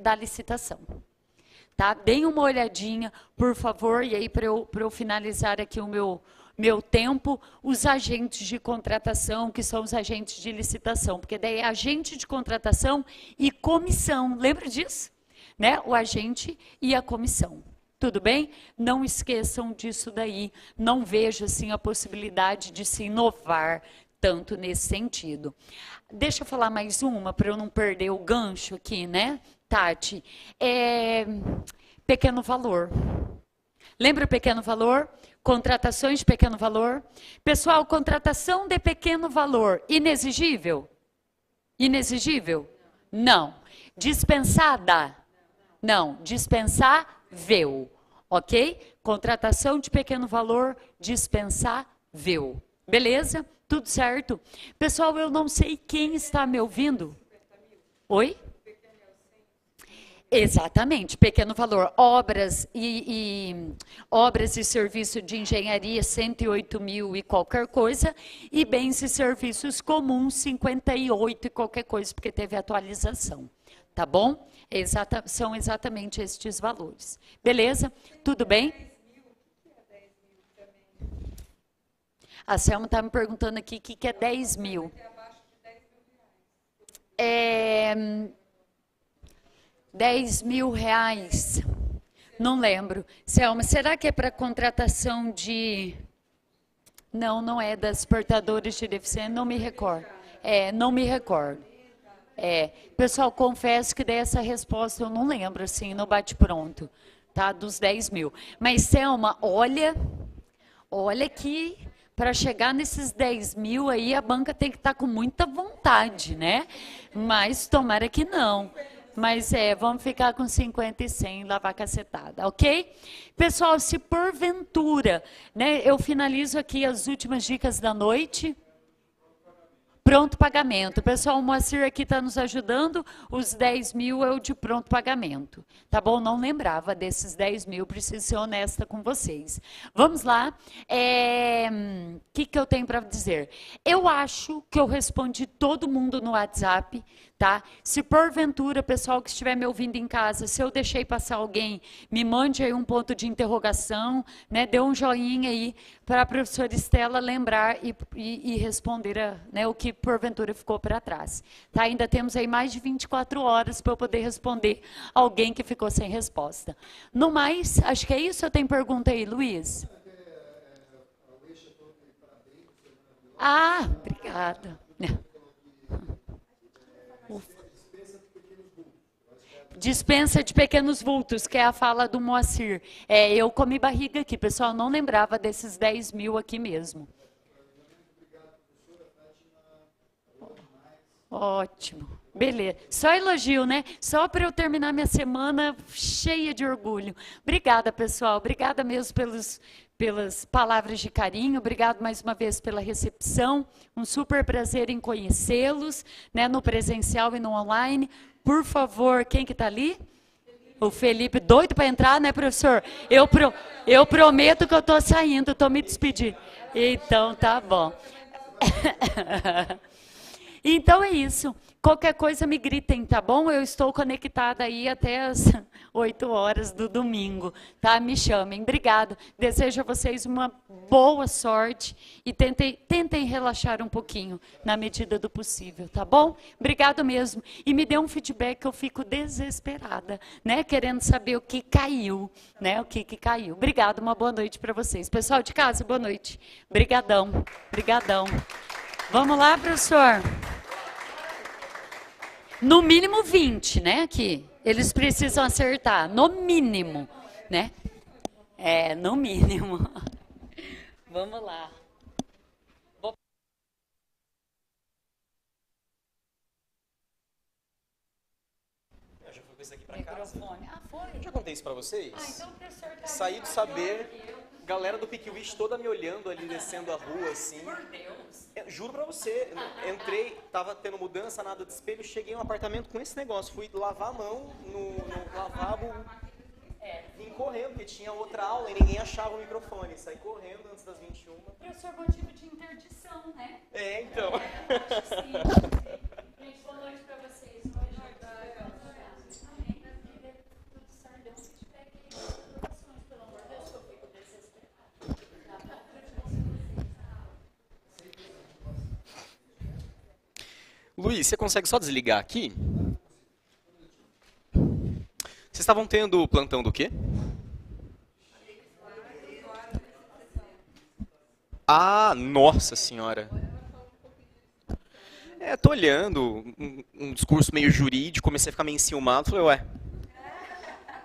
da licitação. Tá? Deem uma olhadinha, por favor, e aí para eu finalizar aqui o meu tempo, os agentes de contratação, que são os agentes de licitação, porque daí é agente de contratação e comissão, lembra disso? Né? O agente e a comissão. Tudo bem? Não esqueçam disso daí, não vejo assim a possibilidade de se inovar tanto nesse sentido. Deixa eu falar mais uma, para eu não perder o gancho aqui, né, Tati? Pequeno valor. Lembra o pequeno valor? Contratações de pequeno valor. Pessoal, contratação de pequeno valor, inexigível? Inexigível? Não. Dispensada? Não. Dispensável. Ok? Contratação de pequeno valor, dispensável. Beleza? Tudo certo? Pessoal, eu não sei quem está me ouvindo. Oi? Exatamente, pequeno valor. Obras e serviços de engenharia, 108 mil e qualquer coisa. E bens e serviços comuns, 58 e qualquer coisa, porque teve atualização. Tá bom? São exatamente estes valores. Beleza? Tudo bem? A Selma está me perguntando aqui o que é 10 mil. 10 mil reais. Não lembro. Selma, será que é para contratação de... Não, não é das portadoras de deficiência, não me recordo. Não me recordo. Pessoal, confesso que dessa resposta eu não lembro, assim, no bate-pronto, tá? Dos 10 mil. Mas, Selma, olha que... Para chegar nesses 10 mil aí, a banca tem que estar com muita vontade, né? Mas tomara que não. Mas vamos ficar com 50 e 100, lavar cacetada, ok? Pessoal, se porventura, né, eu finalizo aqui as últimas dicas da noite. Pronto pagamento. Pessoal, o Moacir aqui está nos ajudando. Os 10 mil é o de pronto pagamento. Tá bom? Não lembrava desses 10 mil, preciso ser honesta com vocês. Vamos lá. Que eu tenho para dizer? Eu acho que eu respondi todo mundo no WhatsApp, tá? Se porventura, pessoal que estiver me ouvindo em casa, se eu deixei passar alguém, me mande aí um ponto de interrogação, né? Dê um joinha aí para a professora Estela lembrar e responder né, o que porventura ficou para trás. Tá? Ainda temos aí mais de 24 horas para eu poder responder alguém que ficou sem resposta. No mais, acho que é isso. Eu tenho pergunta aí, Luiz? Ah, obrigada. Dispensa de pequenos vultos, que é a fala do Moacir. É, eu comi barriga aqui, pessoal, não lembrava desses 10 mil aqui mesmo. Ótimo. Beleza. Só elogio, né? Só para eu terminar minha semana cheia de orgulho. Obrigada, pessoal. Obrigada mesmo pelas palavras de carinho. Obrigado mais uma vez pela recepção. Um super prazer em conhecê-los, né, no presencial e no online. Por favor, quem que está ali? O Felipe, doido para entrar, né, professor? Eu prometo que eu estou saindo, estou me despedindo. Então, tá bom. Então é isso. Qualquer coisa me gritem, tá bom? Eu estou conectada aí até as 8 horas do domingo, tá? Me chamem. Obrigado. Desejo a vocês uma boa sorte e tentem relaxar um pouquinho na medida do possível, tá bom? Obrigado mesmo. E me dê um feedback que eu fico desesperada, né? Querendo saber o que caiu, né? O que caiu. Obrigado, uma boa noite para vocês. Pessoal de casa, boa noite. Obrigadão. Obrigadão. Vamos lá, professor. No mínimo 20, né, aqui. Eles precisam acertar, no mínimo, né? É, no mínimo. Vamos lá. Eu já fui com isso aqui pra casa. Microfone. Ah, foi? Eu já contei isso pra vocês? Ah, então o professor tá Saí do saber, galera do Pique Wish toda me olhando ali, descendo a rua, assim. Por Deus. Juro pra você, entrei, tava tendo mudança, nada de espelho, cheguei em um apartamento com esse negócio. Fui lavar a mão no lavabo, vim correndo, porque tinha outra aula e ninguém achava o microfone. Saí correndo antes das 21. Professor, motivo de interdição, né? É, então. Acho que sim. Gente, boa noite pra vocês. Hoje amém. Tudo sardão. Se tiver aqui informações, pelo amor de Deus, que eu fico desesperada. Tá bom? Luiz, você consegue só desligar aqui? Vocês estavam tendo plantão do quê? Ah, nossa senhora. Tô olhando, um discurso meio jurídico, comecei a ficar meio enciumado, falei, ué.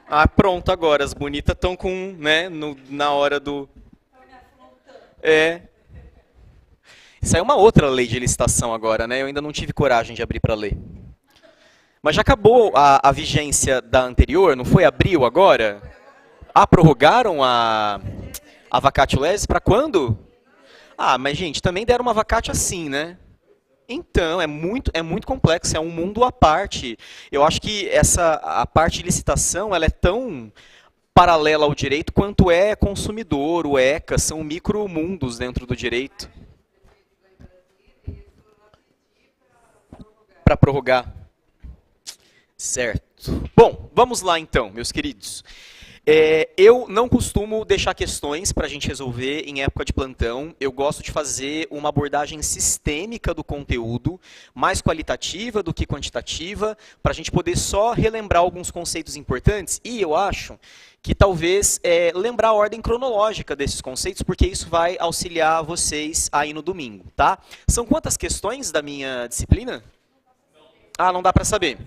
Ah, pronto, agora, as bonitas estão com, né, na hora do... Isso aí é uma outra lei de licitação agora, né? Eu ainda não tive coragem de abrir para ler. Mas já acabou a vigência da anterior, não foi abril agora? Ah, prorrogaram a vacatio legis para quando? Ah, mas gente, também deram uma vacatio assim, né? Então, é muito complexo, é um mundo à parte. Eu acho que a parte de licitação, ela é tão paralela ao direito quanto é consumidor, o ECA, são micromundos dentro do direito. Para prorrogar. Certo. Bom, vamos lá então, meus queridos. Eu não costumo deixar questões para a gente resolver em época de plantão. Eu gosto de fazer uma abordagem sistêmica do conteúdo, mais qualitativa do que quantitativa, para a gente poder só relembrar alguns conceitos importantes. E eu acho que talvez lembrar a ordem cronológica desses conceitos, porque isso vai auxiliar vocês aí no domingo, tá? São quantas questões da minha disciplina? Ah, não dá para saber.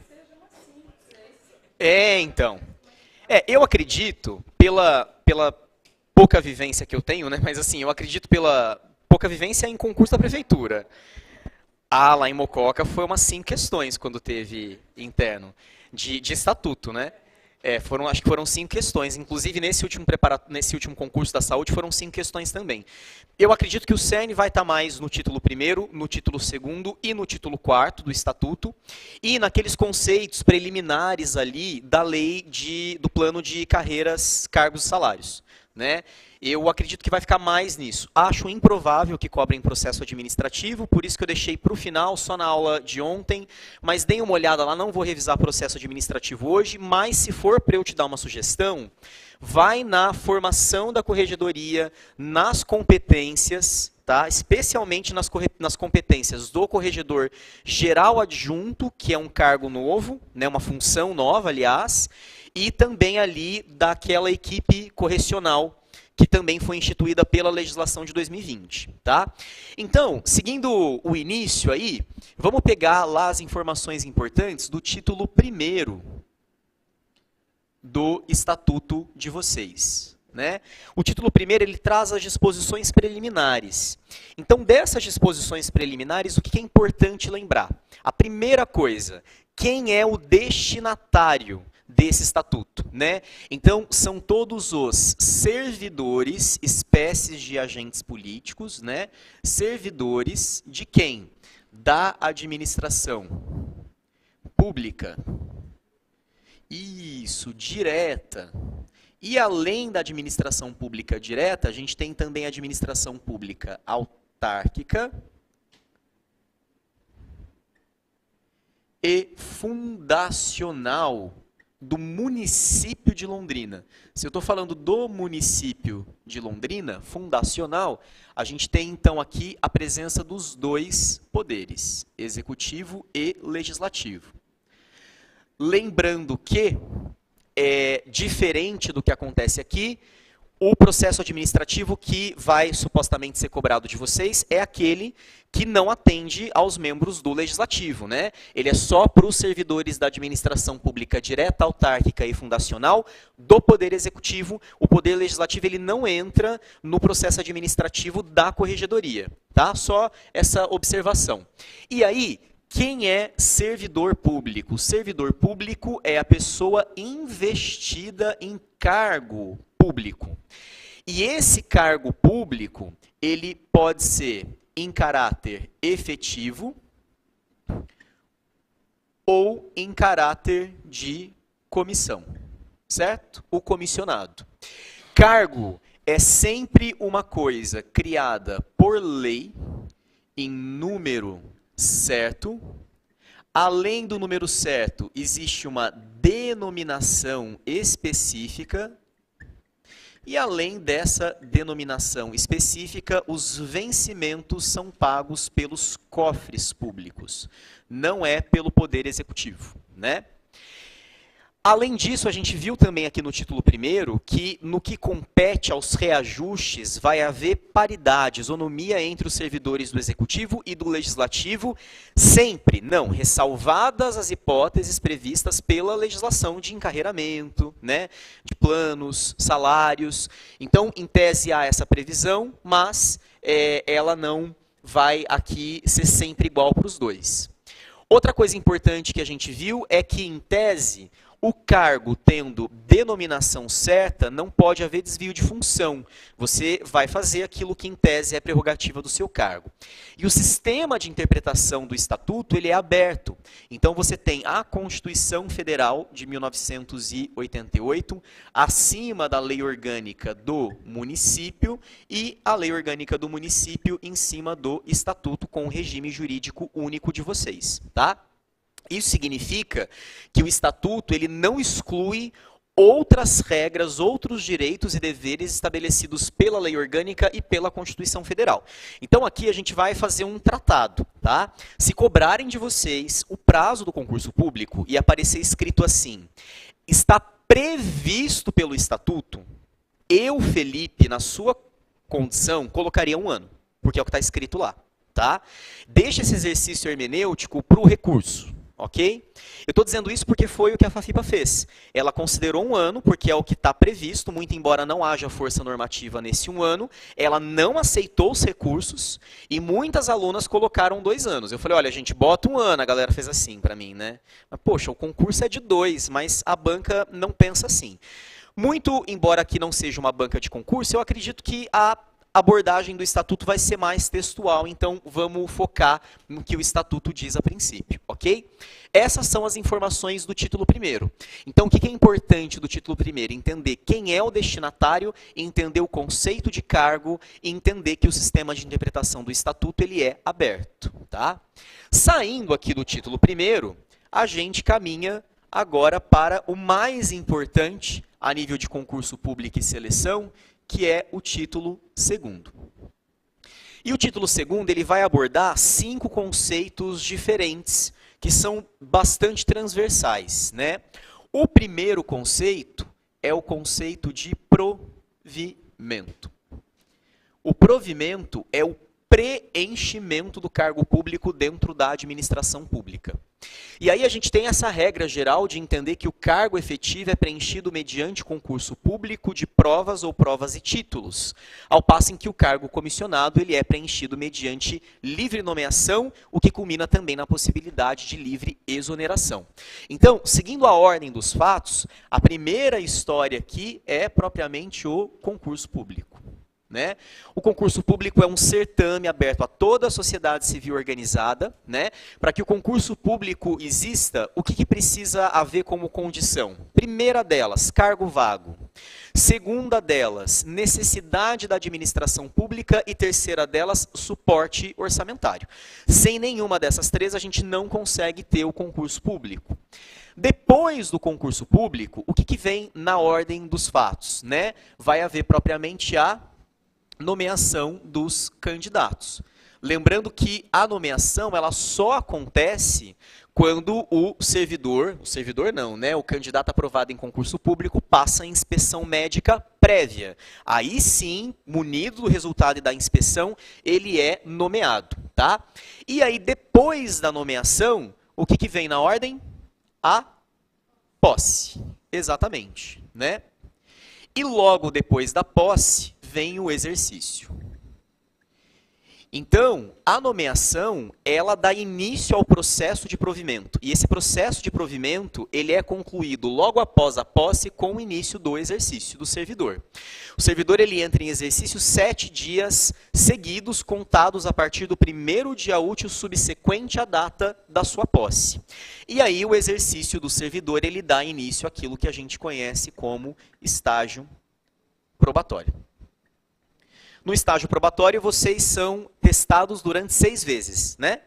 Então. Eu acredito, pela pouca vivência que eu tenho, né? Mas assim, eu acredito pela pouca vivência em concurso da prefeitura. Lá em Mococa foi umas 5 questões quando teve interno, de estatuto, né? Acho que foram 5 questões. Inclusive, nesse último concurso da saúde, foram 5 questões também. Eu acredito que o CERN vai estar mais no título 1º, no título 2º e no título 4º do Estatuto, e naqueles conceitos preliminares ali da lei do plano de carreiras, cargos e salários, né? Eu acredito que vai ficar mais nisso. Acho improvável que cobrem processo administrativo, por isso que eu deixei para o final, só na aula de ontem, mas deem uma olhada lá, não vou revisar processo administrativo hoje, mas se for para eu te dar uma sugestão, vai na formação da corregedoria, nas competências, tá? Especialmente nas competências do corregedor geral adjunto, que é um cargo novo, né? Uma função nova, aliás, e também ali daquela equipe correcional, que também foi instituída pela legislação de 2020, tá? Então, seguindo o início aí, vamos pegar lá as informações importantes do título 1º do Estatuto de vocês, né? O título 1º, ele traz as disposições preliminares. Então, dessas disposições preliminares, o que é importante lembrar? A primeira coisa, quem é o destinatário desse estatuto, né? Então, são todos os servidores, espécies de agentes políticos, né? Servidores de quem? Da administração pública. Isso, direta. E além da administração pública direta, a gente tem também a administração pública autárquica e fundacional do município de Londrina. Se eu estou falando do município de Londrina, fundacional, a gente tem então aqui a presença dos dois poderes, executivo e legislativo. Lembrando que, diferente do que acontece aqui, o processo administrativo que vai supostamente ser cobrado de vocês é aquele que não atende aos membros do legislativo, né? Ele é só para os servidores da administração pública direta, autárquica e fundacional do Poder Executivo. O Poder Legislativo ele não entra no processo administrativo da corregedoria, tá? Só essa observação. E aí, quem é servidor público? Servidor público é a pessoa investida em cargo público. E esse cargo público, ele pode ser em caráter efetivo ou em caráter de comissão, certo? O comissionado. Cargo é sempre uma coisa criada por lei em número certo. Além do número certo, existe uma denominação específica. E além dessa denominação específica, os vencimentos são pagos pelos cofres públicos, não é pelo Poder Executivo, né? Além disso, a gente viu também aqui no título 1º que no que compete aos reajustes vai haver paridade, isonomia entre os servidores do Executivo e do Legislativo, sempre, não, ressalvadas as hipóteses previstas pela legislação de encarreiramento, né, de planos, salários. Então, em tese há essa previsão, mas ela não vai aqui ser sempre igual para os dois. Outra coisa importante que a gente viu é que, em tese, o cargo tendo denominação certa, não pode haver desvio de função. Você vai fazer aquilo que, em tese, é prerrogativa do seu cargo. E o sistema de interpretação do Estatuto ele é aberto. Então, você tem a Constituição Federal de 1988, acima da Lei Orgânica do Município, e a Lei Orgânica do Município em cima do Estatuto com o regime jurídico único de vocês, tá? Isso significa que o Estatuto ele não exclui outras regras, outros direitos e deveres estabelecidos pela Lei Orgânica e pela Constituição Federal. Então aqui a gente vai fazer um tratado, tá? Se cobrarem de vocês o prazo do concurso público e aparecer escrito assim, está previsto pelo Estatuto, eu, Felipe, na sua condição, colocaria 1 ano, porque é o que está escrito lá, tá? Deixa esse exercício hermenêutico para o recurso. Ok? Eu estou dizendo isso porque foi o que a FAFIPA fez. Ela considerou 1 ano, porque é o que está previsto, muito embora não haja força normativa nesse 1 ano, ela não aceitou os recursos e muitas alunas colocaram 2 anos. Eu falei, olha, gente, bota 1 ano, a galera fez assim para mim, né? Mas, poxa, o concurso é de 2, mas a banca não pensa assim. Muito embora aqui não seja uma banca de concurso, eu acredito que a abordagem do Estatuto vai ser mais textual, então vamos focar no que o Estatuto diz a princípio, ok? Essas são as informações do título 1º. Então, o que é importante do título 1º? Entender quem é o destinatário, entender o conceito de cargo e entender que o sistema de interpretação do Estatuto ele é aberto, tá? Saindo aqui do título 1º, a gente caminha agora para o mais importante a nível de concurso público e seleção, que é o título 2º. E o título 2º ele vai abordar 5 conceitos diferentes, que são bastante transversais, né? O primeiro conceito é o conceito de providência. provimento. O provimento é o preenchimento do cargo público dentro da administração pública. E aí a gente tem essa regra geral de entender que o cargo efetivo é preenchido mediante concurso público de provas ou provas e títulos, ao passo em que o cargo comissionado ele é preenchido mediante livre nomeação, o que culmina também na possibilidade de livre exoneração. Então, seguindo a ordem dos fatos, a primeira história aqui é propriamente o concurso público. Né? O concurso público é um certame aberto a toda a sociedade civil organizada. Né? Para que o concurso público exista, o que precisa haver como condição? Primeira delas, cargo vago. Segunda delas, necessidade da administração pública. E terceira delas, suporte orçamentário. Sem nenhuma dessas três, a gente não consegue ter o concurso público. Depois do concurso público, o que vem na ordem dos fatos? Né? Vai haver propriamente a nomeação dos candidatos. Lembrando que a nomeação ela só acontece quando o candidato aprovado em concurso público passa a inspeção médica prévia. Aí sim, munido do resultado da inspeção, ele é nomeado. Tá? E aí, depois da nomeação, o que vem na ordem? A posse. Exatamente. Né? E logo depois da posse, vem o exercício. Então, a nomeação, ela dá início ao processo de provimento. E esse processo de provimento, ele é concluído logo após a posse com o início do exercício do servidor. O servidor, ele entra em exercício 7 dias seguidos, contados a partir do primeiro dia útil subsequente à data da sua posse. E aí, o exercício do servidor, ele dá início àquilo que a gente conhece como estágio probatório. No estágio probatório, vocês são testados durante 6 vezes, né?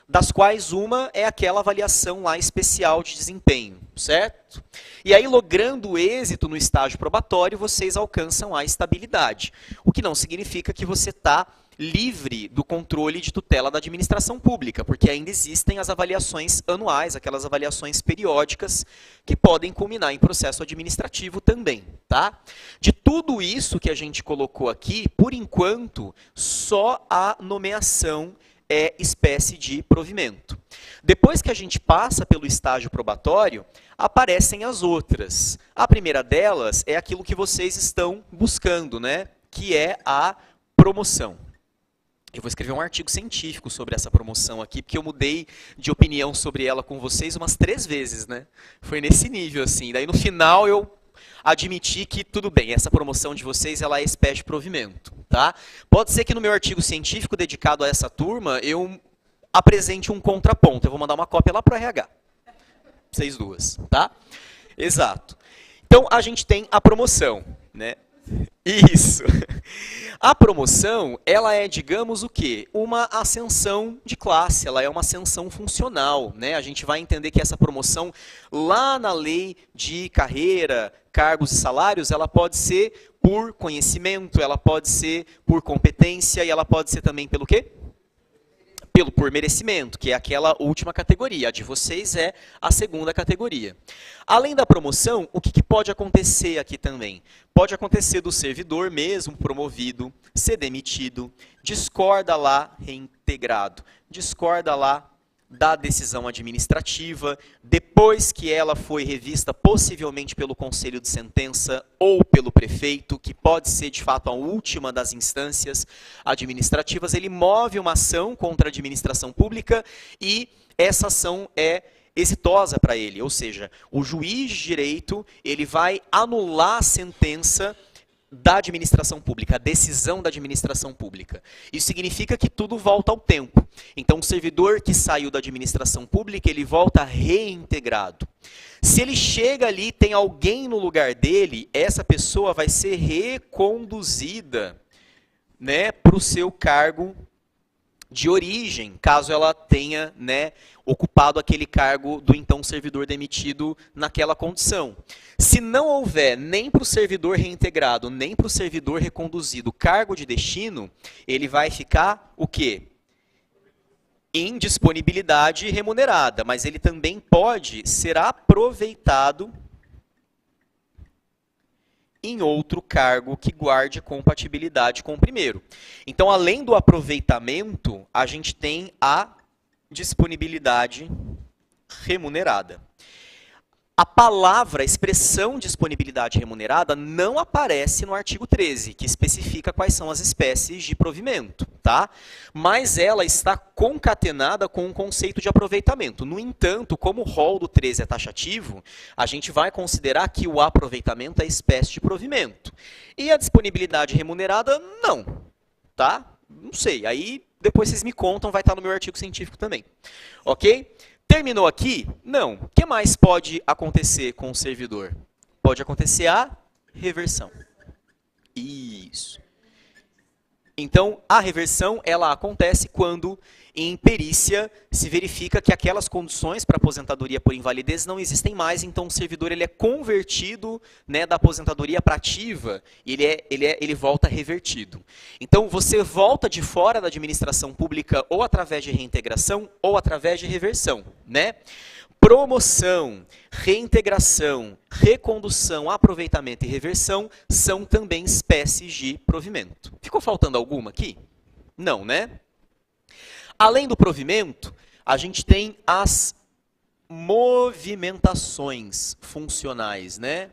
Das quais uma é aquela avaliação lá especial de desempenho, certo? E aí, logrando o êxito no estágio probatório, vocês alcançam a estabilidade. O que não significa que você está livre do controle de tutela da administração pública, porque ainda existem as avaliações anuais, aquelas avaliações periódicas que podem culminar em processo administrativo também. Tá? De tudo isso que a gente colocou aqui, por enquanto, só a nomeação é espécie de provimento. Depois que a gente passa pelo estágio probatório, aparecem as outras. A primeira delas é aquilo que vocês estão buscando, né? Que é a promoção. Eu vou escrever um artigo científico sobre essa promoção aqui, porque eu mudei de opinião sobre ela com vocês umas 3 vezes, né? Foi nesse nível, assim. Daí, no final, eu admiti que, tudo bem, essa promoção de vocês ela é espécie de provimento. Tá? Pode ser que no meu artigo científico dedicado a essa turma, eu apresente um contraponto. Eu vou mandar uma cópia lá para o RH. Vocês duas. Tá? Exato. Então, a gente tem a promoção, né? Isso. A promoção, ela é, digamos, o quê? Uma ascensão de classe, ela é uma ascensão funcional, né? A gente vai entender que essa promoção, lá na lei de carreira, cargos e salários, ela pode ser por conhecimento, ela pode ser por competência e ela pode ser também pelo quê? Por merecimento, que é aquela última categoria. A de vocês é a segunda categoria. Além da promoção, o que pode acontecer aqui também? Pode acontecer do servidor mesmo promovido, ser demitido, discorda lá reintegrado, discorda lá da decisão administrativa, depois que ela foi revista possivelmente pelo Conselho de Sentença ou pelo prefeito, que pode ser de fato a última das instâncias administrativas, ele move uma ação contra a administração pública e essa ação é exitosa para ele, ou seja, o juiz de direito ele vai anular a sentença da administração pública, a decisão da administração pública. Isso significa que tudo volta ao tempo. Então, o servidor que saiu da administração pública, ele volta reintegrado. Se ele chega ali e tem alguém no lugar dele, essa pessoa vai ser reconduzida, né, para o seu cargo de origem, caso ela tenha, né, ocupado aquele cargo do então servidor demitido naquela condição. Se não houver nem para o servidor reintegrado, nem para o servidor reconduzido cargo de destino, ele vai ficar o quê? Em disponibilidade remunerada, mas ele também pode ser aproveitado em outro cargo que guarde compatibilidade com o primeiro. Então, além do aproveitamento, a gente tem a disponibilidade remunerada. A palavra, a expressão disponibilidade remunerada não aparece no artigo 13, que especifica quais são as espécies de provimento, tá? Mas ela está concatenada com o conceito de aproveitamento. No entanto, como o rol do 13 é taxativo, a gente vai considerar que o aproveitamento é espécie de provimento. E a disponibilidade remunerada, não, tá? Não sei, aí depois vocês me contam, vai estar no meu artigo científico também, ok? Terminou aqui? Não. O que mais pode acontecer com o servidor? Pode acontecer a reversão. Isso. Então, a reversão ela acontece quando, em perícia, se verifica que aquelas condições para aposentadoria por invalidez não existem mais, então o servidor ele é convertido, né, da aposentadoria para ativa e ele volta revertido. Então, você volta de fora da administração pública ou através de reintegração ou através de reversão, né? Promoção, reintegração, recondução, aproveitamento e reversão são também espécies de provimento. Ficou faltando alguma aqui? Não, né? Além do provimento, a gente tem as movimentações funcionais, né?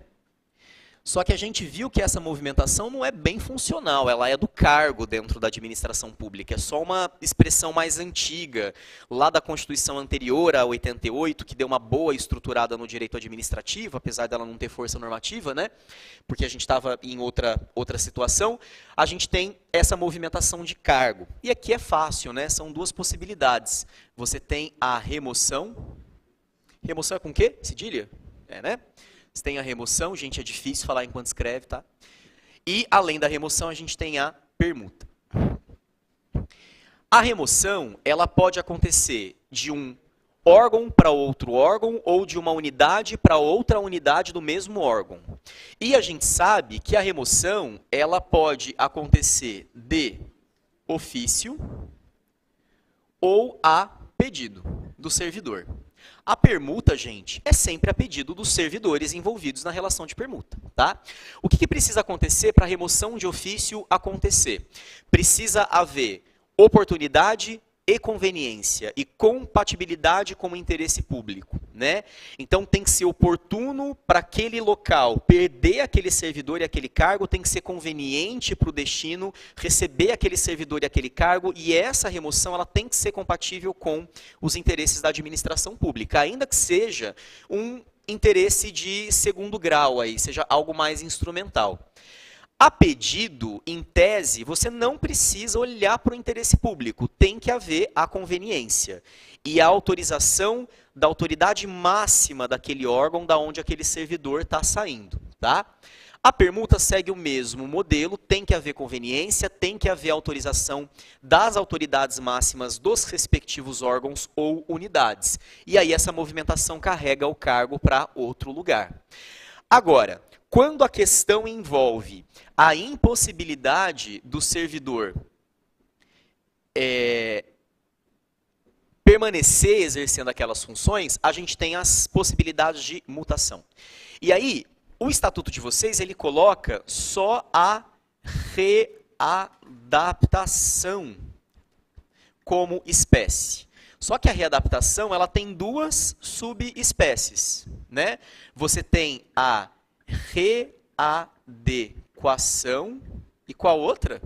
Só que a gente viu que essa movimentação não é bem funcional, ela é do cargo dentro da administração pública, é só uma expressão mais antiga, lá da Constituição anterior, a 88, que deu uma boa estruturada no direito administrativo, apesar dela não ter força normativa, né? Porque a gente estava em outra situação, a gente tem essa movimentação de cargo. E aqui é fácil, né? São duas possibilidades. Você tem a remoção. Remoção é com o quê? Cedilha? É, né? Você tem a remoção, gente, é difícil falar enquanto escreve, tá? E, além da remoção, a gente tem a permuta. A remoção, ela pode acontecer de um órgão para outro órgão ou de uma unidade para outra unidade do mesmo órgão. E a gente sabe que a remoção, ela pode acontecer de ofício ou a pedido do servidor. A permuta, gente, é sempre a pedido dos servidores envolvidos na relação de permuta, tá? O que precisa acontecer para a remoção de ofício acontecer? Precisa haver oportunidade e conveniência e compatibilidade com o interesse público, né? Então tem que ser oportuno para aquele local perder aquele servidor e aquele cargo, tem que ser conveniente para o destino receber aquele servidor e aquele cargo, e essa remoção ela tem que ser compatível com os interesses da administração pública, ainda que seja um interesse de segundo grau aí, seja algo mais instrumental. A pedido, em tese, você não precisa olhar para o interesse público, tem que haver a conveniência e a autorização da autoridade máxima daquele órgão da onde aquele servidor está saindo, tá? A permuta segue o mesmo modelo, tem que haver conveniência, tem que haver autorização das autoridades máximas dos respectivos órgãos ou unidades. E aí essa movimentação carrega o cargo para outro lugar. Agora, quando a questão envolve a impossibilidade do servidor permanecer exercendo aquelas funções, a gente tem as possibilidades de mutação. E aí, o estatuto de vocês, ele coloca só a readaptação como espécie. Só que a readaptação, ela tem duas subespécies, né? Você tem a readequação e qual outra?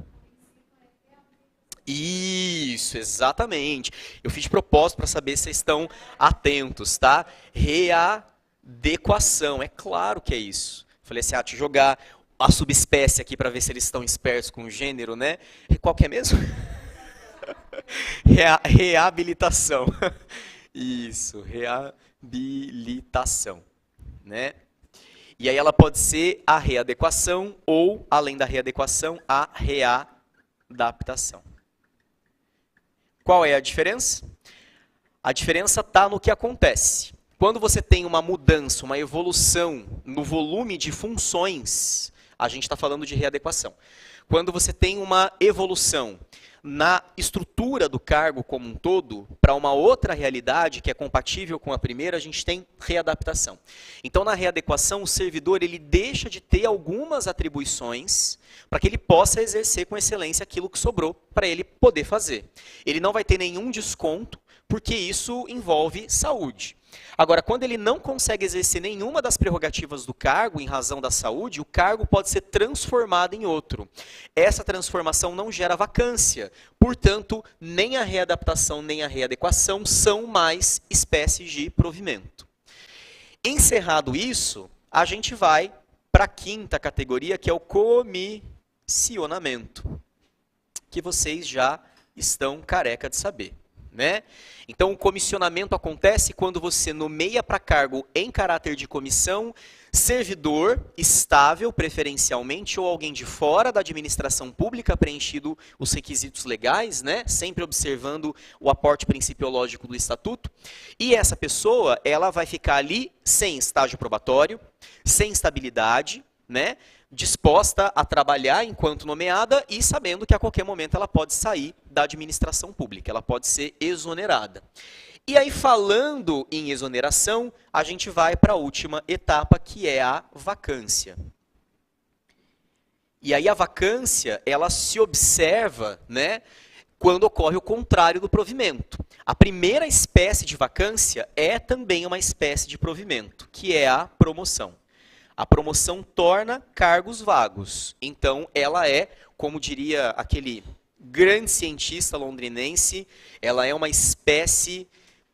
Isso, exatamente. Eu fiz de propósito para saber se vocês estão atentos, tá? Readequação, é claro que é isso. Falei assim, deixa eu jogar a subespécie aqui para ver se eles estão espertos com o gênero, né? Qual que é mesmo? Reabilitação. Isso, reabilitação, né? E aí ela pode ser a readequação ou, além da readequação, a readaptação. Qual é a diferença? A diferença está no que acontece. Quando você tem uma mudança, uma evolução no volume de funções, a gente está falando de readequação. Quando você tem uma evolução na estrutura do cargo como um todo, para uma outra realidade que é compatível com a primeira, a gente tem readaptação. Então, na readequação, o servidor ele deixa de ter algumas atribuições para que ele possa exercer com excelência aquilo que sobrou para ele poder fazer. Ele não vai ter nenhum desconto, porque isso envolve saúde. Agora, quando ele não consegue exercer nenhuma das prerrogativas do cargo em razão da saúde, o cargo pode ser transformado em outro. Essa transformação não gera vacância, portanto, nem a readaptação nem a readequação são mais espécies de provimento. Encerrado isso, a gente vai para a quinta categoria, que é o comissionamento, que vocês já estão careca de saber. Né? Então, o comissionamento acontece quando você nomeia para cargo em caráter de comissão servidor estável, preferencialmente, ou alguém de fora da administração pública, preenchido os requisitos legais, né? Sempre observando o aporte principiológico do estatuto. E essa pessoa, ela vai ficar ali sem estágio probatório, sem estabilidade, né? Disposta a trabalhar enquanto nomeada e sabendo que a qualquer momento ela pode sair da administração pública, ela pode ser exonerada. E aí, falando em exoneração, a gente vai para a última etapa, que é a vacância. E aí a vacância, ela se observa, né, quando ocorre o contrário do provimento. A primeira espécie de vacância é também uma espécie de provimento, que é a promoção. A promoção torna cargos vagos. Então, ela é, como diria aquele grande cientista londrinense, ela é uma espécie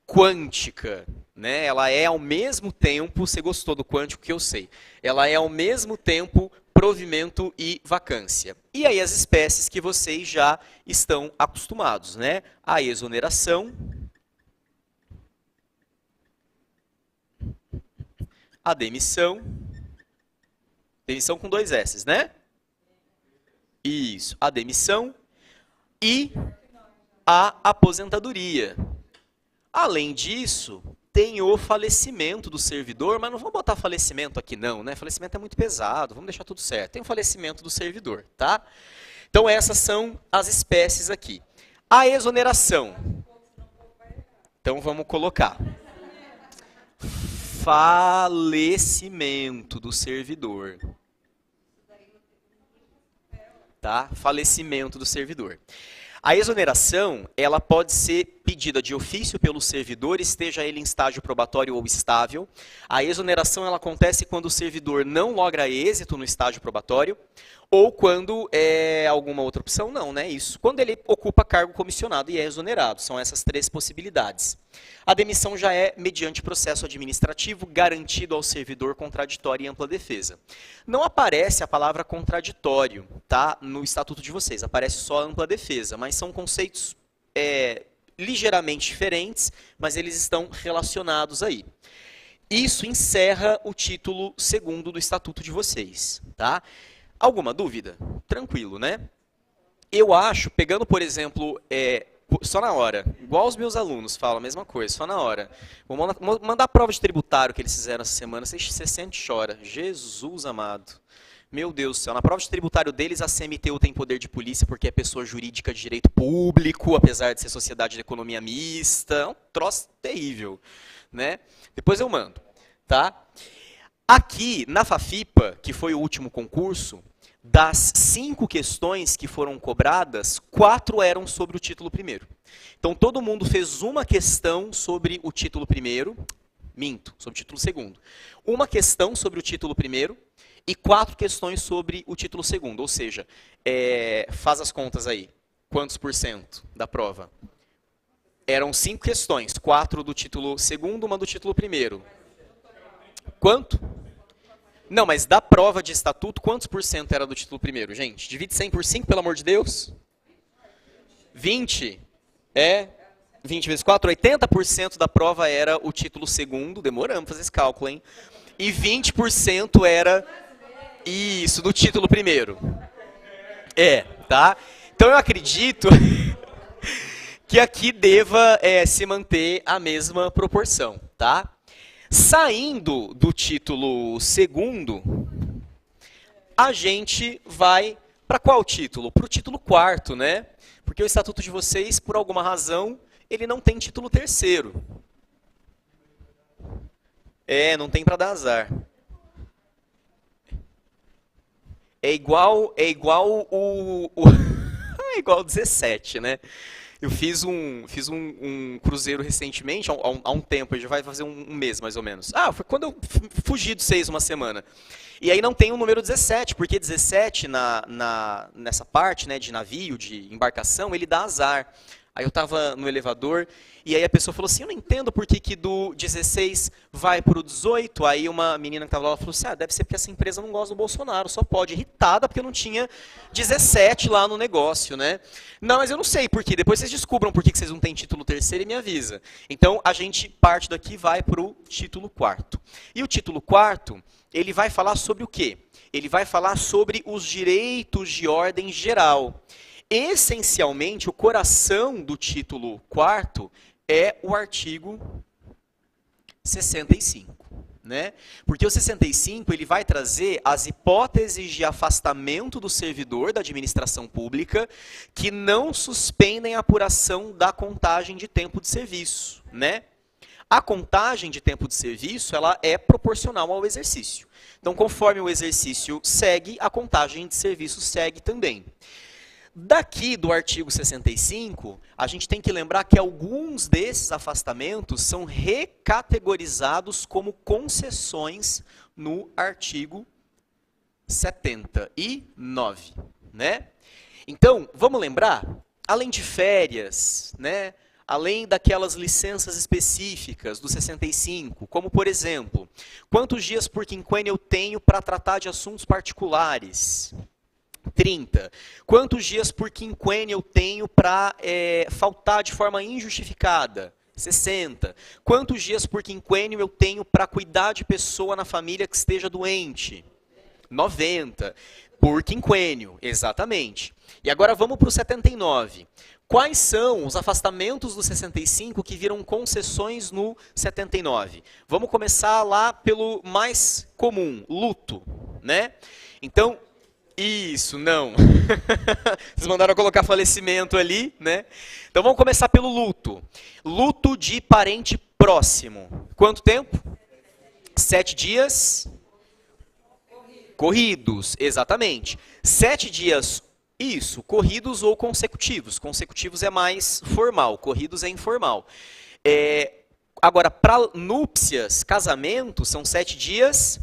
quântica. Né? Ela é, ao mesmo tempo, você gostou do quântico que eu sei, ela é, ao mesmo tempo, provimento e vacância. E aí as espécies que vocês já estão acostumados, né? A exoneração, a demissão, demissão com 2 S's, né? Isso, a demissão e a aposentadoria. Além disso, tem o falecimento do servidor, mas não vamos botar falecimento aqui não, né? Falecimento é muito pesado, vamos deixar tudo certo. Tem o falecimento do servidor, tá? Então essas são as espécies aqui. A exoneração. Então vamos colocar. Falecimento do servidor. Tá? Falecimento do servidor. A exoneração, ela pode ser pedida de ofício pelo servidor, esteja ele em estágio probatório ou estável. A exoneração, ela acontece quando o servidor não logra êxito no estágio probatório, ou quando é alguma outra opção, não, né? Isso. Quando ele ocupa cargo comissionado e é exonerado. São essas 3 possibilidades. A demissão já é mediante processo administrativo garantido ao servidor contraditório e ampla defesa. Não aparece a palavra contraditório, tá? No estatuto de vocês, aparece só ampla defesa, mas são conceitos ligeiramente diferentes, mas eles estão relacionados aí. Isso encerra o título 2º do estatuto de vocês, tá? Alguma dúvida? Tranquilo, né? Eu acho, pegando, por exemplo, só na hora, igual os meus alunos falam a mesma coisa, só na hora. Vou mandar a prova de tributário que eles fizeram essa semana, você sente e chora. Jesus amado. Meu Deus do céu, na prova de tributário deles, a CMTU tem poder de polícia porque é pessoa jurídica de direito público, apesar de ser sociedade de economia mista. É um troço terrível, né? Depois eu mando, tá? Aqui, na FAFIPA, que foi o último concurso, das 5 questões que foram cobradas, 4 eram sobre o título 1º. Então, todo mundo fez uma questão sobre o título 1º, sobre o título 2º. Uma questão sobre o título 1º e 4 questões sobre o título 2º. Ou seja, faz as contas aí. Quantos % da prova? Eram 5 questões, 4 do título 2º, uma do título 1º. Quanto? Não, mas da prova de estatuto, quantos % era do título 1º, gente? Divide 100 por 5, pelo amor de Deus. 20. 20 vezes 4, 80% da prova era o título 2º, demoramos para fazer esse cálculo, hein? E 20% era isso, do título 1º. Tá? Então eu acredito que aqui deva se manter a mesma proporção, tá? Saindo do título 2º, a gente vai Para qual título? Para o título quarto, né? Porque o estatuto de vocês, por alguma razão, ele não tem título terceiro. Não tem para dar azar. É igual é igual o 17, né? Eu fiz um cruzeiro recentemente, há um tempo, já vai fazer um mês mais ou menos. Foi quando eu fugi do 6 uma semana. E aí não tem o número 17, porque 17 nessa parte, né, de navio, de embarcação, ele dá azar. Aí eu estava no elevador e aí a pessoa falou assim, eu não entendo por que do 16 vai para o 18. Aí uma menina que estava lá falou assim, deve ser porque essa empresa não gosta do Bolsonaro, só pode, irritada porque não tinha 17 lá no negócio, né? Não, mas eu não sei por quê, depois vocês descubram por que vocês não têm título terceiro e me avisa. Então a gente parte daqui e vai para o título quarto. E o título quarto, ele vai falar sobre o quê? Ele vai falar sobre os direitos de ordem geral. Essencialmente, o coração do título 4º é o artigo 65. Né? Porque o 65 ele vai trazer as hipóteses de afastamento do servidor da administração pública que não suspendem a apuração da contagem de tempo de serviço. Né? A contagem de tempo de serviço ela é proporcional ao exercício. Então, conforme o exercício segue, a contagem de serviço segue também. Daqui do artigo 65, a gente tem que lembrar que alguns desses afastamentos são recategorizados como concessões no artigo 79, né? Então, vamos lembrar, além de férias, né, além daquelas licenças específicas do 65, como por exemplo, quantos dias por quinquênio eu tenho para tratar de assuntos particulares? 30. Quantos dias por quinquênio eu tenho para faltar de forma injustificada? 60. Quantos dias por quinquênio eu tenho para cuidar de pessoa na família que esteja doente? 90. Por quinquênio, exatamente. E agora vamos para o 79. Quais são os afastamentos do 65 que viram concessões no 79? Vamos começar lá pelo mais comum, luto, né? Então, isso, não. Vocês mandaram colocar falecimento ali, né? Então vamos começar pelo luto. Luto de parente próximo. Quanto tempo? 7 dias? Corridos, exatamente. 7 dias, isso, corridos ou consecutivos. Consecutivos é mais formal, corridos é informal. Agora, para núpcias, casamento, são 7 dias